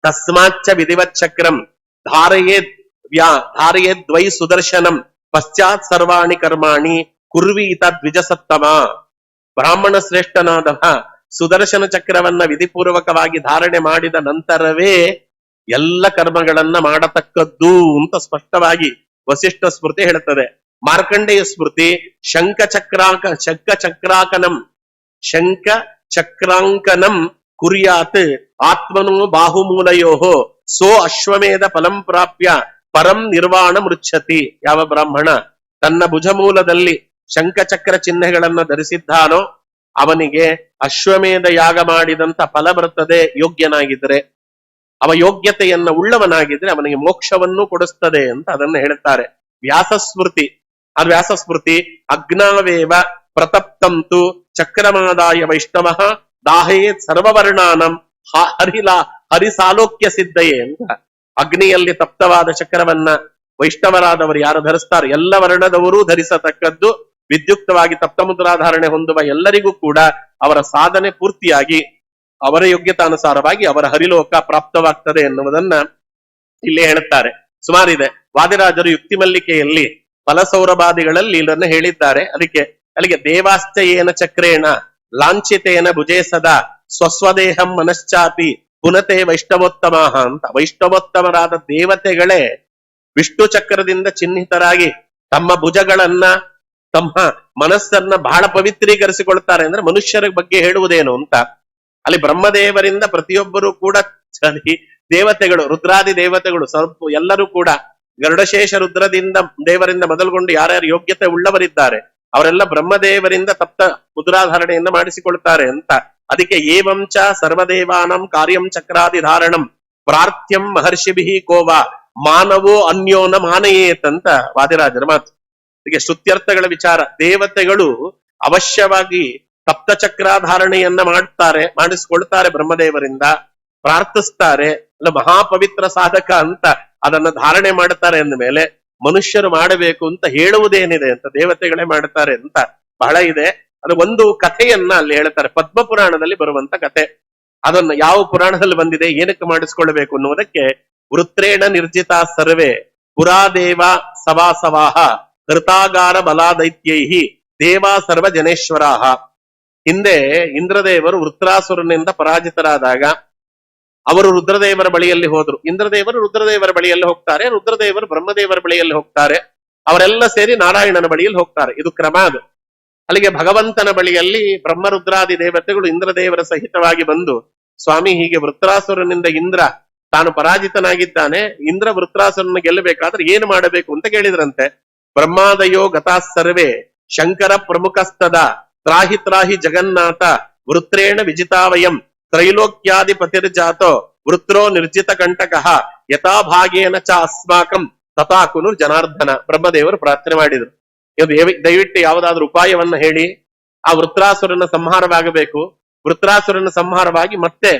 ತಸ್ಮಾಚ್ಚ ವಿಧಿವತ್ ಚಕ್ರಂ ಧಾರಯೇದ್ವೈ ಸುದರ್ಶನಂ ಪಶ್ಚಾತ್ ಸರ್ವಾಣಿ ಕರ್ಮಾಣಿ ಕುರ್ವೀತ ದ್ವಿಜಸತ್ತಮ. ಬ್ರಾಹ್ಮಣ ಶ್ರೇಷ್ಠನಾದವ ಸುದರ್ಶನ ಚಕ್ರವನ್ನ ವಿಧಿಪೂರ್ವಕವಾಗಿ ಧಾರಣೆ ಮಾಡಿದ ನಂತರವೇ ಎಲ್ಲ ಕರ್ಮಗಳನ್ನ ಮಾಡತಕ್ಕದ್ದು ಅಂತ ಸ್ಪಷ್ಟವಾಗಿ ವಸಿಷ್ಠ ಸ್ಮೃತಿ ಹೇಳುತ್ತದೆ. ಮಾರ್ಕಂಡೇಯ ಸ್ಮೃತಿ, ಶಂಖ ಚಕ್ರಾಂಕನಂ ಕುರ್ಯಾತ್ ಆತ್ಮನೋ ಬಾಹುಮೂಲಯೋ ಸೋ ಅಶ್ವಮೇಧ ಫಲಂ ಪ್ರಾಪ್ಯ ಪರಂ ನಿರ್ವಾಣ ಮೃಚ್ಛತಿ. ಯಾವ ಬ್ರಾಹ್ಮಣ ತನ್ನ ಭುಜಮೂಲದಲ್ಲಿ ಶಂಖಚಕ್ರ ಚಿಹ್ನೆಗಳನ್ನ ಧರಿಸಿದ್ದಾನೋ ಅವನಿಗೆ ಅಶ್ವಮೇಧ ಯಾಗ ಮಾಡಿದಂತ ಫಲ ಬರುತ್ತದೆ. ಯೋಗ್ಯನಾಗಿದ್ರೆ, ಅವ ಯೋಗ್ಯತೆಯನ್ನ ಉಳ್ಳವನಾಗಿದ್ರೆ ಅವನಿಗೆ ಮೋಕ್ಷವನ್ನು ಕೊಡಿಸ್ತದೆ ಅಂತ ಅದನ್ನ ಹೇಳ್ತಾರೆ. ವ್ಯಾಸಸ್ಮೃತಿ, ವ್ಯಾಸಸ್ಮೃತಿ ಅಗ್ನಾವೇವ ಪ್ರತಪ್ತಂತು ಚಕ್ರಮಾದಾಯ ವೈಷ್ಣವ ದಾಹೇತ್ ಸರ್ವವರ್ಣಾನಂ ಹರಿಸಾಲೋಕ್ಯ ಸಿದ್ಧಯೇ ಅಂತ. ಅಗ್ನಿಯಲ್ಲಿ ತಪ್ತವಾದ ಚಕ್ರವನ್ನ ವೈಷ್ಣವರಾದವರು ಯಾರು ಧರಿಸ್ತಾರೆ ಎಲ್ಲ ವರ್ಣದವರೂ ಧರಿಸತಕ್ಕದ್ದು. ವಿದ್ಯುಕ್ತವಾಗಿ ತಪ್ತಮುದ್ರಾಧಾರಣೆ ಹೊಂದುವ ಎಲ್ಲರಿಗೂ ಕೂಡ ಅವರ ಸಾಧನೆ ಪೂರ್ತಿಯಾಗಿ ಅವರ ಯೋಗ್ಯತಾನುಸಾರವಾಗಿ ಅವರ ಹರಿಲೋಕ ಪ್ರಾಪ್ತವಾಗ್ತದೆ ಎನ್ನುವುದನ್ನ ಇಲ್ಲಿ ಹೇಳುತ್ತಾರೆ. ಸುಮಾರಿದೆ. ವಾದಿರಾಜರು ಯುಕ್ತಿ ಮಲ್ಲಿಕೆಯಲ್ಲಿ ಫಲಸೌರಭಾದಿಗಳಲ್ಲಿ ಇದನ್ನ ಹೇಳಿದ್ದಾರೆ. ಅಲ್ಲಿಗೆ ದೇವಾಶ್ಚ ಏನ ಚಕ್ರೇಣ ಲಾಂಛಿತೇನ ಭುಜೇ ಸದಾ ಸ್ವಸ್ವದೇಹಂ ಮನಶ್ಚಾಪಿ ಪುನತೆ ವೈಷ್ಣವೋತ್ತಮಾಹ ಅಂತ. ವೈಷ್ಣವೋತ್ತಮರಾದ ದೇವತೆಗಳೇ ವಿಷ್ಣು ಚಕ್ರದಿಂದ ಚಿಹ್ನಿತರಾಗಿ ತಮ್ಮ ಭುಜಗಳನ್ನ ತಮ್ಮ ಮನಸ್ಸನ್ನ ಬಹಳ ಪವಿತ್ರೀಕರಿಸಿಕೊಳ್ತಾರೆ. ಅಂದ್ರೆ ಮನುಷ್ಯರ ಬಗ್ಗೆ ಹೇಳುವುದೇನು ಅಂತ. ಅಲ್ಲಿ ಬ್ರಹ್ಮದೇವರಿಂದ ಪ್ರತಿಯೊಬ್ಬರೂ ಕೂಡ ದೇವತೆಗಳು, ರುದ್ರಾದಿ ದೇವತೆಗಳು ಸ್ವಲ್ಪ ಎಲ್ಲರೂ ಕೂಡ ಗರುಡಶೇಷ ರುದ್ರದಿಂದ ದೇವರಿಂದ ಮೊದಲುಗೊಂಡು ಯಾರ್ಯಾರು ಯೋಗ್ಯತೆ ಉಳ್ಳವರಿದ್ದಾರೆ ಅವರೆಲ್ಲ ಬ್ರಹ್ಮದೇವರಿಂದ ತಪ್ತ ಮುದ್ರಾಧಾರಣೆಯನ್ನ ಮಾಡಿಸಿಕೊಳ್ತಾರೆ ಅಂತ. ಅದಕ್ಕೆ ಏವಂಚ ಸರ್ವದೇವಾನಂ ಕಾರ್ಯಂ ಚಕ್ರಾದಿ ಧಾರಣಂ ಪ್ರಾರ್ಥ್ಯಂ ಮಹರ್ಷಿಭಿ ಕೋವ ಮಾನವೋ ಅನ್ಯೋನ ಮಾನಯೇತ್ ಅಂತ ವಾದಿರಾಜರ ಮಾತು. ಅದಕ್ಕೆ ಶ್ರುತ್ಯರ್ಥಗಳ ವಿಚಾರ. ದೇವತೆಗಳು ಅವಶ್ಯವಾಗಿ ಸಪ್ತ ಚಕ್ರಾಧಾರಣೆಯನ್ನ ಮಾಡಿಸಿಕೊಳ್ತಾರೆ ಬ್ರಹ್ಮದೇವರಿಂದ, ಪ್ರಾರ್ಥಿಸ್ತಾರೆ. ಅಲ್ಲ ಮಹಾಪವಿತ್ರ ಸಾಧಕ ಅಂತ ಅದನ್ನ ಧಾರಣೆ ಮಾಡ್ತಾರೆ ಅಂದ ಮೇಲೆ ಮನುಷ್ಯರು ಮಾಡಬೇಕು ಅಂತ ಹೇಳುವುದೇನಿದೆ ಅಂತ ದೇವತೆಗಳೇ ಮಾಡ್ತಾರೆ ಅಂತ ಬಹಳ ಇದೆ. ಅದು ಒಂದು ಕಥೆಯನ್ನ ಅಲ್ಲಿ ಹೇಳ್ತಾರೆ, ಪದ್ಮ ಪುರಾಣದಲ್ಲಿ ಬರುವಂತ ಕಥೆ. ಅದನ್ನ ಯಾವ ಪುರಾಣದಲ್ಲಿ ಬಂದಿದೆ, ಏನಕ್ಕೆ ಮಾಡಿಸ್ಕೊಳ್ಬೇಕು ಅನ್ನುವುದಕ್ಕೆ ವೃತ್ರೇಣ ನಿರ್ಜಿತ ಸರ್ವೇ ಪುರಾದೇವ ಸವಾಸವಾಹ ಕೃತಾಗಾರ ಬಲಾದೈತ್ಯೈಹಿ ದೇವಾ ಸರ್ವ ಜನೇಶ್ವರಾಹ. ಹಿಂದೆ ಇಂದ್ರದೇವರು ವೃತ್ರಾಸುರನಿಂದ ಪರಾಜಿತರಾದಾಗ ಅವರು ರುದ್ರದೇವರ ಬಳಿಯಲ್ಲಿ ಹೋದ್ರು. ಇಂದ್ರದೇವರು ರುದ್ರದೇವರ ಬಳಿಯಲ್ಲಿ ಹೋಗ್ತಾರೆ, ರುದ್ರದೇವರು ಬ್ರಹ್ಮದೇವರ ಬಳಿಯಲ್ಲಿ ಹೋಗ್ತಾರೆ, ಅವರೆಲ್ಲ ಸೇರಿ ನಾರಾಯಣನ ಬಳಿಯಲ್ಲಿ ಹೋಗ್ತಾರೆ. ಇದು ಕ್ರಮ ಅದು. ಅಲ್ಲಿಗೆ ಭಗವಂತನ ಬಳಿಯಲ್ಲಿ ಬ್ರಹ್ಮರುದ್ರಾದಿ ದೇವತೆಗಳು ಇಂದ್ರದೇವರ ಸಹಿತವಾಗಿ ಬಂದು, ಸ್ವಾಮಿ ಹೀಗೆ ವೃತ್ರಾಸುರನಿಂದ ಇಂದ್ರ ತಾನು ಪರಾಜಿತನಾಗಿದ್ದಾನೆ, ಇಂದ್ರ ವೃತ್ರಾಸುರನ ಗೆಲ್ಲಬೇಕಾದ್ರೆ ಏನು ಮಾಡಬೇಕು ಅಂತ ಕೇಳಿದ್ರಂತೆ. ಬ್ರಹ್ಮಾದಯೋ ಗತಾಃ ಸರ್ವೇ ಶಂಕರ ಪ್ರಮುಖಸ್ತದ ತ್ರಾಹಿ ತ್ರಾಹಿ ಜಗನ್ನಾಥ ವೃತ್ರೇಣ ವಿಜಿತಾವಯಂ ತ್ರೈಲೋಕ್ಯಾಧಿಪತಿರ್ಜಾತೋ ವೃತ್ರೋ ನಿರ್ಜಿತ ಕಂಟಕಃ ಯಥಾಭಾಗೇನ ಚ ಅಸ್ಮಾಕಂ ತಥಾಕುನು ಜನಾರ್ದನ. ಬ್ರಹ್ಮದೇವರು ಪ್ರಾರ್ಥನೆ ಮಾಡಿದ್ರು, ದಯವಿಟ್ಟು ಯಾವುದಾದ್ರೂ ಉಪಾಯವನ್ನ ಹೇಳಿ, ಆ ವೃತ್ರಾಸುರನ ಸಂಹಾರವಾಗಬೇಕು, ವೃತ್ರಾಸುರನ ಸಂಹಾರವಾಗಿ ಮತ್ತೆ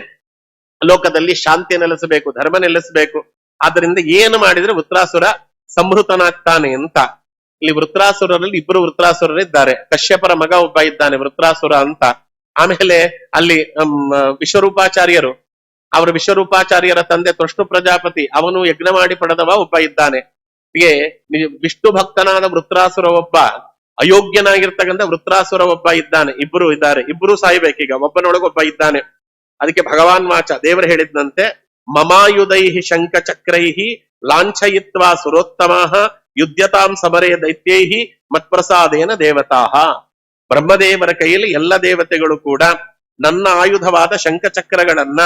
ಲೋಕದಲ್ಲಿ ಶಾಂತಿ ನೆಲೆಸಬೇಕು, ಧರ್ಮ ನೆಲೆಸಬೇಕು. ಆದ್ರಿಂದ ಏನು ಮಾಡಿದ್ರೆ ವೃತ್ರಾಸುರ ಸಂಹೃತನಾಗ್ತಾನೆ ಅಂತ. ಇಲ್ಲಿ ವೃತ್ರಾಸುರರಲ್ಲಿ ಇಬ್ಬರು ವೃತ್ರಾಸುರರಿದ್ದಾರೆ. ಕಶ್ಯಪರ ಮಗ ಒಬ್ಬ ಇದ್ದಾನೆ ವೃತ್ರಾಸುರ ಅಂತ. ಆಮೇಲೆ ಅಲ್ಲಿ ವಿಶ್ವರೂಪಾಚಾರ್ಯರು, ಅವರ ವಿಶ್ವರೂಪಾಚಾರ್ಯರ ತಂದೆ ತ್ವಷ್ಟು ಪ್ರಜಾಪತಿ, ಅವನು ಯಜ್ಞ ಮಾಡಿ ಪಡೆದವ ಒಬ್ಬ ಇದ್ದಾನೆ. ಹೀಗೆ ವಿಷ್ಣು ಭಕ್ತನಾದ ವೃತ್ರಾಸುರ ಒಬ್ಬ, ಅಯೋಗ್ಯನಾಗಿರ್ತಕ್ಕಂಥ ವೃತ್ರಾಸುರ ಒಬ್ಬ ಇದ್ದಾನೆ. ಇಬ್ಬರು ಇದ್ದಾರೆ, ಇಬ್ಬರು ಸಾಯ್ಬೇಕೀಗ, ಒಬ್ಬನೊಳಗೊಬ್ಬ ಇದ್ದಾನೆ. ಅದಕ್ಕೆ ಭಗವಾನ್ ವಾಚ ದೇವರು ಹೇಳಿದಂತೆ, ಮಮಾಯುಧೈಹಿ ಶಂಖ ಚಕ್ರೈಹಿ ಲಾಂಛಯಿತ್ವಾ ಸುರೋತ್ತಮಾಹ ಯುದ್ಧತಾಂ ಸಮರೇ ದೈತ್ಯೈಹಿ ಮತ್ಪ್ರಸಾದೇನ ದೇವತಾಹ. ಬ್ರಹ್ಮದೇವರ ಕೈಯಲ್ಲಿ ಎಲ್ಲ ದೇವತೆಗಳು ಕೂಡ ನನ್ನ ಆಯುಧವಾದ ಶಂಖಚಕ್ರಗಳನ್ನ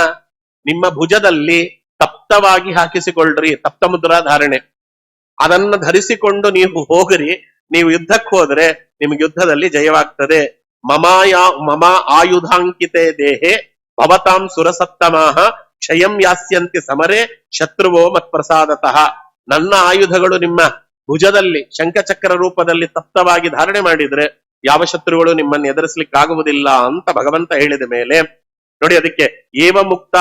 ನಿಮ್ಮ ಭುಜದಲ್ಲಿ ತಪ್ತವಾಗಿ ಹಾಕಿಸಿಕೊಳ್ಳ್ರಿ, ತಪ್ತ ಮುದ್ರಾ ಧಾರಣೆ. ಅದನ್ನ ಧರಿಸಿಕೊಂಡು ನೀವು ಹೋಗ್ರಿ, ನೀವು ಯುದ್ಧಕ್ಕೆ ಹೋದ್ರೆ ನಿಮ್ಗೆ ಯುದ್ಧದಲ್ಲಿ ಜಯವಾಗ್ತದೆ. ಮಮ ಆಯುಧಾಂಕಿತೆ ದೇಹೆ ಭವತಾಂ ಸುರಸತ್ತಮಾಹ ಕ್ಷಯಂ ಯಾಸ್ಯಂತಿ ಸಮರೇ ಶತ್ರುವೋ ಮತ್ಪ್ರಸಾದತಃ. ನನ್ನ ಆಯುಧಗಳು ನಿಮ್ಮ ಭುಜದಲ್ಲಿ ಶಂಖಚಕ್ರ ರೂಪದಲ್ಲಿ ತಪ್ತವಾಗಿ ಧಾರಣೆ ಮಾಡಿದ್ರೆ ಯಾವ ಶತ್ರುಗಳು ನಿಮ್ಮನ್ನು ಎದುರಿಸ್ಲಿಕ್ಕಾಗುವುದಿಲ್ಲ ಅಂತ ಭಗವಂತ ಹೇಳಿದ ಮೇಲೆ ನೋಡಿ, ಅದಕ್ಕೆ ಏವ ಮುಕ್ತ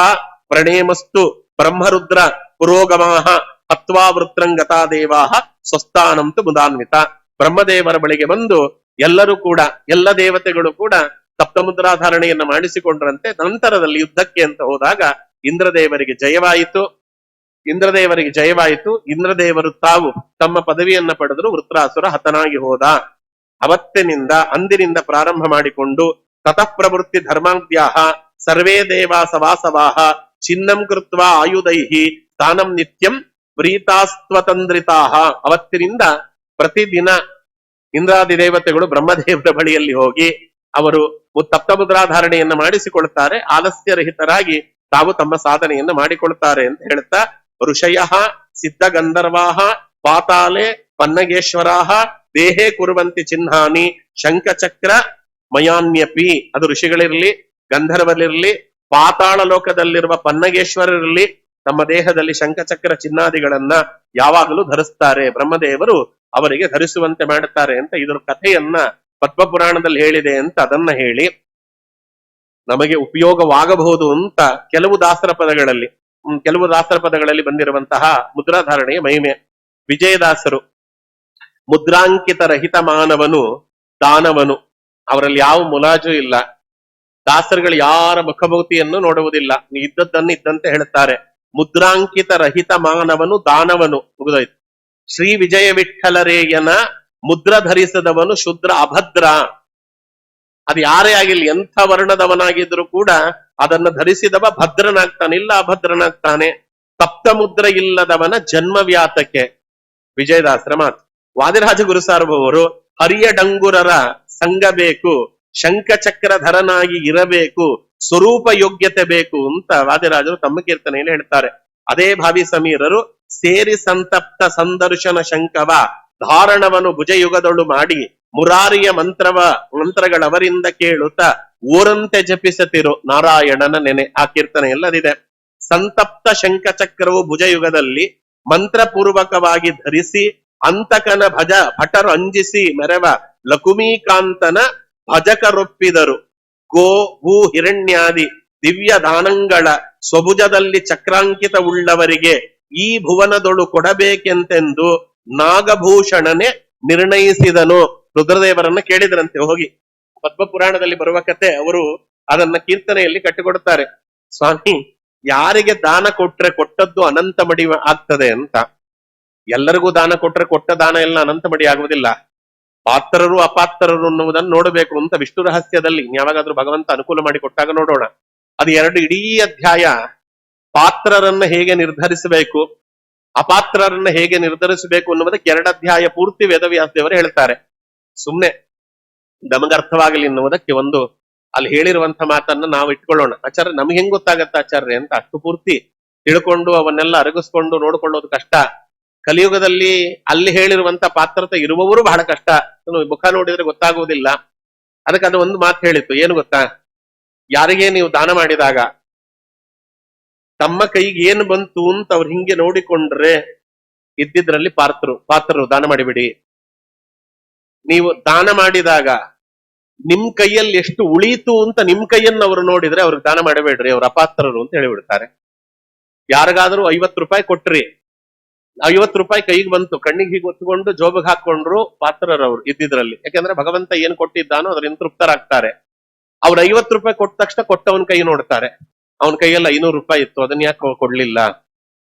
ಪ್ರಣೇಮಸ್ತು ಬ್ರಹ್ಮರುದ್ರ ಪುರೋಗಮಾಹ ಹತ್ವಾ ವೃತ್ರಂಗತಾ ದೇವಾಹ ಸ್ವಸ್ಥಾನಂತು ಮುದಾನ್ವಿತ. ಬ್ರಹ್ಮದೇವರ ಬಳಿಗೆ ಬಂದು ಎಲ್ಲರೂ ಕೂಡ, ಎಲ್ಲ ದೇವತೆಗಳು ಕೂಡ ಸಪ್ತಮುದ್ರಾಧಾರಣೆಯನ್ನ ಮಾಡಿಸಿಕೊಂಡ್ರಂತೆ. ನಂತರದಲ್ಲಿ ಯುದ್ಧಕ್ಕೆ ಅಂತ ಹೋದಾಗ ಇಂದ್ರದೇವರಿಗೆ ಜಯವಾಯಿತು. ಇಂದ್ರದೇವರು ತಾವು ತಮ್ಮ ಪದವಿಯನ್ನ ಪಡೆದರು. ವೃತ್ರಾಸುರ ಹತನಾಗಿ ಹೋದ. ಅವತ್ತಿನಿಂದ ಅಂದಿನಿಂದ ಪ್ರಾರಂಭ ಮಾಡಿಕೊಂಡು ತತಃ ಪ್ರವೃತ್ತಿ ಧರ್ಮಾದ್ಯಾಹ ಸರ್ವೇ ದೇವಾ ಸವಾಸವಾಹ ಚಿನ್ನಂ ಕೃತ್ವಾ ಆಯುಧೈಹಿ ಸ್ಥಾನಂ ನಿತ್ಯಂ ಪ್ರೀತಾಸ್ತ್ವತಂದ್ರಿತಾಹ. ಅವತ್ತಿನಿಂದ ಪ್ರತಿದಿನ ಇಂದ್ರಾದಿ ದೇವತೆಗಳು ಬ್ರಹ್ಮದೇವರ ಬಳಿಯಲ್ಲಿ ಹೋಗಿ ಅವರು ತಪ್ತಮುದ್ರಾಧಾರಣೆಯನ್ನ ಮಾಡಿಸಿಕೊಳ್ತಾರೆ. ಆಲಸ್ಯರಹಿತರಾಗಿ ತಾವು ತಮ್ಮ ಸಾಧನೆಯನ್ನು ಮಾಡಿಕೊಳ್ತಾರೆ ಅಂತ ಹೇಳ್ತಾ, ಋಷಯ ಸಿದ್ಧ ಗಂಧರ್ವಾಹ ಪಾತಾಲೆ ಪನ್ನಗೇಶ್ವರಾಹ ದೇಹೇ ಕುರುವಂತಿ ಚಿಹ್ನಾನಿ ಶಂಖಚಕ್ರ ಮಯಾನ್ಯಪಿ. ಅದು ಋಷಿಗಳಿರಲಿ, ಗಂಧರ್ವರಿರಲಿ, ಪಾತಾಳ ಲೋಕದಲ್ಲಿರುವ ಪನ್ನಗೇಶ್ವರರಿರಲಿ, ತಮ್ಮ ದೇಹದಲ್ಲಿ ಶಂಖಚಕ್ರ ಚಿಹ್ನಾದಿಗಳನ್ನ ಯಾವಾಗಲೂ ಧರಿಸ್ತಾರೆ. ಬ್ರಹ್ಮದೇವರು ಅವರಿಗೆ ಧರಿಸುವಂತೆ ಮಾಡುತ್ತಾರೆ ಅಂತ ಇದರ ಕಥೆಯನ್ನ ಪದ್ಮಪುರಾಣದಲ್ಲಿ ಹೇಳಿದೆ ಅಂತ ಅದನ್ನ ಹೇಳಿ ನಮಗೆ ಉಪಯೋಗವಾಗಬಹುದು ಅಂತ ಕೆಲವು ದಾಸರ ಪದಗಳಲ್ಲಿ ಬಂದಿರುವಂತಹ ಮುದ್ರಾಧಾರಣೆಯ ಮಹಿಮೆ. ವಿಜಯದಾಸರು ಮುದ್ರಾಂಕಿತ ರಹಿತ ಮಾನವನು ದಾನವನು, ಅವರಲ್ಲಿ ಯಾವ ಮುಲಾಜು ಇಲ್ಲ. ದಾಸರುಗಳು ಯಾರ ಮುಖಭೂತಿಯನ್ನು ನೋಡುವುದಿಲ್ಲ, ಇದ್ದದ್ದನ್ನು ಇದ್ದಂತೆ ಹೇಳುತ್ತಾರೆ. ಮುದ್ರಾಂಕಿತ ರಹಿತ ಮಾನವನು ದಾನವನು, ಮುಗಿದೋಯ್ತು. ಶ್ರೀ ವಿಜಯ ವಿಠಲರೇಯನ ಮುದ್ರ ಧರಿಸದವನು ಶುದ್ರ ಅಭದ್ರ. ಅದು ಯಾರೇ ಆಗಿಲ್ಲ, ಎಂಥ ವರ್ಣದವನಾಗಿದ್ರು ಕೂಡ ಅದನ್ನು ಧರಿಸಿದವ ಭದ್ರನಾಗ್ತಾನೆ, ಇಲ್ಲ ಅಭದ್ರನಾಗ್ತಾನೆ. ತಪ್ತ ಮುದ್ರ ಇಲ್ಲದವನ ಜನ್ಮ ವ್ಯಾತಕ್ಕೆ. ವಿಜಯದಾಸರ ಮಾತು. ವಾದಿರಾಜ ಗುರುಸಾರ್ವವರು ಹರಿಯ ಡಂಗುರರ ಸಂಘ ಬೇಕು, ಶಂಖಚಕ್ರಧರನಾಗಿ ಇರಬೇಕು, ಸ್ವರೂಪ ಯೋಗ್ಯತೆ ಬೇಕು ಅಂತ ವಾದಿರಾಜರು ತಮ್ಮ ಕೀರ್ತನೆಯಲ್ಲಿ ಹೇಳ್ತಾರೆ. ಅದೇ ಭಾವಿ ಸಮೀರರು ಸೇರಿ ಸಂತಪ್ತ ಸಂದರ್ಶನ ಶಂಕವ ಧಾರಣವನ್ನು ಭುಜಯುಗದೊಳು ಮಾಡಿ ಮುರಾರಿಯ ಮಂತ್ರಗಳವರಿಂದ ಕೇಳುತ್ತಾ ಊರಂತೆ ಜಪಿಸತಿರು ನಾರಾಯಣನ ನೆನೆ. ಆ ಕೀರ್ತನೆ ಎಲ್ಲದಿದೆ. ಸಂತಪ್ತ ಶಂಖಚಕ್ರವು ಭುಜಯುಗದಲ್ಲಿ ಮಂತ್ರಪೂರ್ವಕವಾಗಿ ಧರಿಸಿ ಅಂತಕನ ಭಟರು ಅಂಜಿಸಿ ಮೆರವ ಲಕುಮೀಕಾಂತನ ಭಜಕರೊಪ್ಪಿದರು. ಗೋ ಭೂ ಹಿರಣ್ಯಾದಿ ದಿವ್ಯ ದಾನಂಗಳ ಸ್ವಭುಜದಲ್ಲಿ ಚಕ್ರಾಂಕಿತ ಉಳ್ಳವರಿಗೆ ಈ ಭುವನದೊಳು ಕೊಡಬೇಕೆಂತೆಂದು ನಾಗಭೂಷಣನೆ ನಿರ್ಣಯಿಸಿದನು. ರುದ್ರದೇವರನ್ನ ಕೇಳಿದ್ರಂತೆ ಹೋಗಿ. ಪದ್ಮಪುರಾಣದಲ್ಲಿ ಬರುವ ಕತೆ, ಅವರು ಅದನ್ನ ಕೀರ್ತನೆಯಲ್ಲಿ ಕಟ್ಟಿಕೊಡುತ್ತಾರೆ. ಸ್ವಾಮಿ, ಯಾರಿಗೆ ದಾನ ಕೊಟ್ರೆ ಕೊಟ್ಟದ್ದು ಅನಂತ ಮಡಿ ಆಗ್ತದೆ ಅಂತ. ಎಲ್ಲರಿಗೂ ದಾನ ಕೊಟ್ರೆ ಕೊಟ್ಟ ದಾನ ಎಲ್ಲ ಅನಂತ ಮಡಿ ಆಗುವುದಿಲ್ಲ. ಪಾತ್ರರು ಅಪಾತ್ರರು ಅನ್ನುವುದನ್ನು ನೋಡಬೇಕು ಅಂತ ವಿಷ್ಣು ರಹಸ್ಯದಲ್ಲಿ ಯಾವಾಗಾದ್ರೂ ಭಗವಂತ ಅನುಕೂಲ ಮಾಡಿ ಕೊಟ್ಟಾಗ ನೋಡೋಣ. ಅದು ಇಡೀ ಅಧ್ಯಾಯ ಪಾತ್ರರನ್ನ ಹೇಗೆ ನಿರ್ಧರಿಸಬೇಕು, ಅಪಾತ್ರರನ್ನ ಹೇಗೆ ನಿರ್ಧರಿಸಬೇಕು ಅನ್ನುವುದಕ್ಕೆ 2 ಅಧ್ಯಾಯ ಪೂರ್ತಿ ವೇದವ್ಯಾಸ ದೇವರು ಹೇಳ್ತಾರೆ. ಸುಮ್ನೆ ನಮಗರ್ಥವಾಗಲಿ ಎನ್ನುವುದಕ್ಕೆ ಒಂದು ಅಲ್ಲಿ ಹೇಳಿರುವಂತ ಮಾತನ್ನ ನಾವು ಇಟ್ಕೊಳ್ಳೋಣ. ಆಚಾರ್ಯ ನಮ್ಗೆ ಹೆಂಗ್ ಗೊತ್ತಾಗತ್ತ ಆಚಾರ್ಯ ಅಂತ ಅಷ್ಟು ಪೂರ್ತಿ ತಿಳ್ಕೊಂಡು ಅವನ್ನೆಲ್ಲ ಅರಗಿಸ್ಕೊಂಡು ನೋಡ್ಕೊಳ್ಳೋದು ಕಷ್ಟ. ಕಲಿಯುಗದಲ್ಲಿ ಅಲ್ಲಿ ಹೇಳಿರುವಂತ ಪಾತ್ರತೆ ಇರುವವರು ಬಹಳ ಕಷ್ಟ. ಮುಖ ನೋಡಿದ್ರೆ ಗೊತ್ತಾಗುವುದಿಲ್ಲ. ಅದಕ್ಕೆ ಅದು ಒಂದು ಮಾತು ಹೇಳಿತ್ತು, ಏನು ಗೊತ್ತಾ, ಯಾರಿಗೇ ನೀವು ದಾನ ಮಾಡಿದಾಗ ತಮ್ಮ ಕೈಗೆ ಏನು ಬಂತು ಅಂತ ಅವ್ರು ಹಿಂಗೆ ನೋಡಿಕೊಂಡ್ರೆ ಇದ್ದಿದ್ರಲ್ಲಿ ಪಾತ್ರರು ದಾನ ಮಾಡಿಬಿಡಿ. ನೀವು ದಾನ ಮಾಡಿದಾಗ ನಿಮ್ ಕೈಯಲ್ಲಿ ಎಷ್ಟು ಉಳೀತು ಅಂತ ನಿಮ್ ಕೈಯನ್ನು ಅವರು ನೋಡಿದ್ರೆ ಅವ್ರಿಗೆ ದಾನ ಮಾಡಬೇಡ್ರಿ, ಅವ್ರ ಅಪಾತ್ರರು ಅಂತ ಹೇಳಿಬಿಡ್ತಾರೆ. ಯಾರಿಗಾದ್ರೂ 50 ರೂಪಾಯಿ ಕೊಟ್ರಿ, 50 ರೂಪಾಯಿ ಕೈಗೆ ಬಂತು, ಕಣ್ಣಿಗೆ ಹೀಗೆ ಒತ್ಕೊಂಡು ಜೋಬಿಗೆ ಹಾಕೊಂಡ್ರು ಪಾತ್ರರವ್ರು ಇದ್ದಿದ್ರಲ್ಲಿ. ಯಾಕಂದ್ರೆ ಭಗವಂತ ಏನ್ ಕೊಟ್ಟಿದ್ದಾನೋ ಅದ್ರಿಂದ ತೃಪ್ತರಾಗ್ತಾರೆ. ಅವ್ರು 50 ರೂಪಾಯಿ ಕೊಟ್ಟ ತಕ್ಷಣ ಕೊಟ್ಟವನ್ ಕೈ ನೋಡ್ತಾರೆ, ಅವನ ಕೈಯಲ್ಲಿ 500 ರೂಪಾಯಿ ಇತ್ತು, ಅದನ್ನ ಯಾಕೆ ಕೊಡ್ಲಿಲ್ಲ,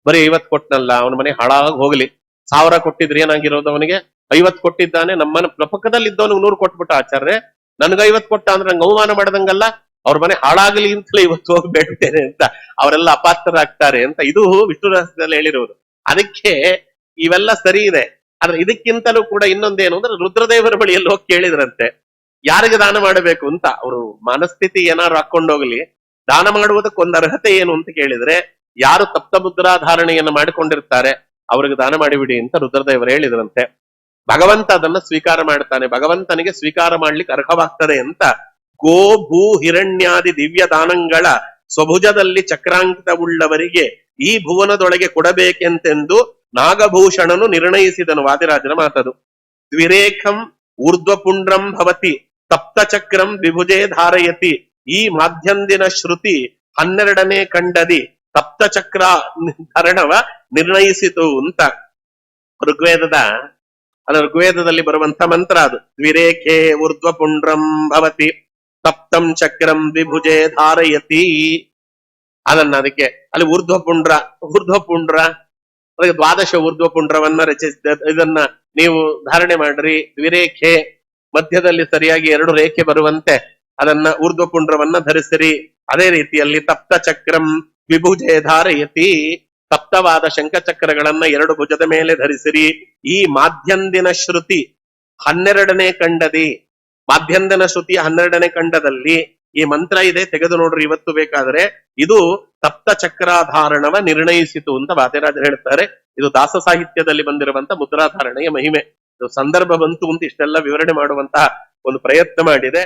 ಬರೀ 50 ಕೊಟ್ಟನಲ್ಲ, ಅವನ ಮನೆ ಹಾಳಾಗಿ ಹೋಗ್ಲಿ. 1000 ಕೊಟ್ಟಿದ್ರೆ ಏನಾಗಿರೋದು, ಅವನಿಗೆ 50 ಕೊಟ್ಟಿದ್ದಾನೆ, ನಮ್ಮನ ಪಕ್ಕದಲ್ಲಿ ಇದ್ದವನಿಗೆ 100 ಕೊಟ್ಬಿಟ್ಟ ಆಚಾರ್ಯ, ನನ್ಗೆ 50 ಕೊಟ್ಟ ಅಂದ್ರೆ ನಂಗೆ ಅವಮಾನ ಮಾಡದಂಗಲ್ಲ, ಅವ್ರ ಮನೆ ಹಾಳಾಗಲಿ ಅಂತಲೇ ಇವತ್ತು ಹೋಗಿ ಬೇಡ್ತೇನೆ ಅಂತ ಅವರೆಲ್ಲ ಅಪಾತ್ರರಾಗ್ತಾರೆ ಅಂತ ಇದು ವಿಷ್ಣು ರಹಸ್ಯದಲ್ಲಿ ಹೇಳಿರುವುದು. ಅದಕ್ಕೆ ಇವೆಲ್ಲ ಸರಿ ಇದೆ. ಆದ್ರೆ ಇದಕ್ಕಿಂತಲೂ ಕೂಡ ಇನ್ನೊಂದೇನು ಅಂದ್ರೆ ರುದ್ರದೇವರ ಬಳಿಯಲ್ಲಿ ಹೋಗಿ ಕೇಳಿದ್ರಂತೆ ಯಾರಿಗೆ ದಾನ ಮಾಡಬೇಕು ಅಂತ. ಅವರು ಮನಸ್ಥಿತಿ ಏನಾದ್ರು ಹಾಕೊಂಡೋಗ್ಲಿ, ದಾನ ಮಾಡುವುದಕ್ಕೊಂದು ಅರ್ಹತೆ ಏನು ಅಂತ ಕೇಳಿದ್ರೆ, ಯಾರು ತಪ್ತ ಮುದ್ರಾಧಾರಣೆಯನ್ನು ಮಾಡಿಕೊಂಡಿರ್ತಾರೆ ಅವ್ರಿಗೆ ದಾನ ಮಾಡಿಬಿಡಿ ಅಂತ ರುದ್ರದೇವರು ಹೇಳಿದ್ರಂತೆ. ಭಗವಂತ ಅದನ್ನ ಸ್ವೀಕಾರ ಮಾಡ್ತಾನೆ, ಭಗವಂತನಿಗೆ ಸ್ವೀಕಾರ ಮಾಡ್ಲಿಕ್ಕೆ ಅರ್ಹವಾಗ್ತದೆ ಅಂತ ಗೋ ಭೂ ಹಿರಣ್ಯಾದಿ ದಿವ್ಯ ದಾನಗಳ ಸ್ವಭುಜದಲ್ಲಿ ಚಕ್ರಾಂಕಿತವುಳ್ಳವರಿಗೆ ಈ ಭುವನದೊಳಗೆ ಕೊಡಬೇಕೆಂತೆಂದು ನಾಗಭೂಷಣನು ನಿರ್ಣಯಿಸಿದನು. ವಾದಿರಾಜನ ಮಾತದು. ದ್ವಿರೇಖಂ ಊರ್ಧ್ವಪುಂಡ್ರಂ ಭವತಿ ತಪ್ತ ಚಕ್ರಂ ವಿಭುಜೇ ಧಾರಯತಿ, ಈ ಮಾಧ್ಯಂದಿನ ಶ್ರುತಿ 12ನೇ ಕಂಡದಿ ತಪ್ತ ಚಕ್ರ ಧರಣವ ನಿರ್ಣಯಿಸಿತು ಅಂತ ಋಗ್ವೇದದಲ್ಲಿ ಬರುವಂತ ಮಂತ್ರ ಅದು. ದ್ವಿರೇಖೆ ಊರ್ಧ್ವಪುಂಡ್ರಂ ಭವತಿ ತಪ್ತಂ ಚಕ್ರಂ ವಿಭುಜೆ ಧಾರಯತಿ. ಅದಕ್ಕೆ ಅಲ್ಲಿ ಊರ್ಧ್ವಪುಂಡ್ರ ಅದಕ್ಕೆ 12 ಊರ್ಧ್ವಪುಂಡ್ರವನ್ನ ರಚಿಸಿದ, ಇದನ್ನ ನೀವು ಧಾರಣೆ ಮಾಡ್ರಿ. ದ್ವಿರೇಖೆ ಮಧ್ಯದಲ್ಲಿ ಸರಿಯಾಗಿ 2 ರೇಖೆ ಬರುವಂತೆ ಅದನ್ನ ಊರ್ಧ್ವಪುಂಡ್ರವನ್ನ ಧರಿಸಿರಿ. ಅದೇ ರೀತಿಯಲ್ಲಿ ತಪ್ತ ಚಕ್ರಂ ವಿಭುಜೆ ಧಾರಯತಿ, ತಪ್ತವಾದ ಶಂಖಚಕ್ರಗಳನ್ನ 2 ಭುಜದ ಮೇಲೆ ಧರಿಸಿರಿ. ಈ ಮಾಧ್ಯಂದಿನ ಶ್ರುತಿ 12ನೇ ಕಂಡದಿ, ಮಾಧ್ಯಂದಿನ ಶ್ರುತಿ 12ನೇ ಕಂಡದಲ್ಲಿ ಈ ಮಂತ್ರ ಇದೆ, ತೆಗೆದು ನೋಡ್ರಿ ಇವತ್ತು ಬೇಕಾದ್ರೆ. ಇದು ಸಪ್ತ ಚಕ್ರಾಧಾರಣವ ನಿರ್ಣಯಿಸಿತು ಅಂತ ವಾದಿರಾಜರು ಹೇಳ್ತಾರೆ. ಇದು ದಾಸ ಸಾಹಿತ್ಯದಲ್ಲಿ ಬಂದಿರುವಂತ ಮುದ್ರಾಧಾರಣೆಯ ಮಹಿಮೆ. ಇದು ಸಂದರ್ಭ ಬಂತು ಅಂತ ಇಷ್ಟೆಲ್ಲ ವಿವರಣೆ ಮಾಡುವಂತಹ ಒಂದು ಪ್ರಯತ್ನ ಮಾಡಿದೆ.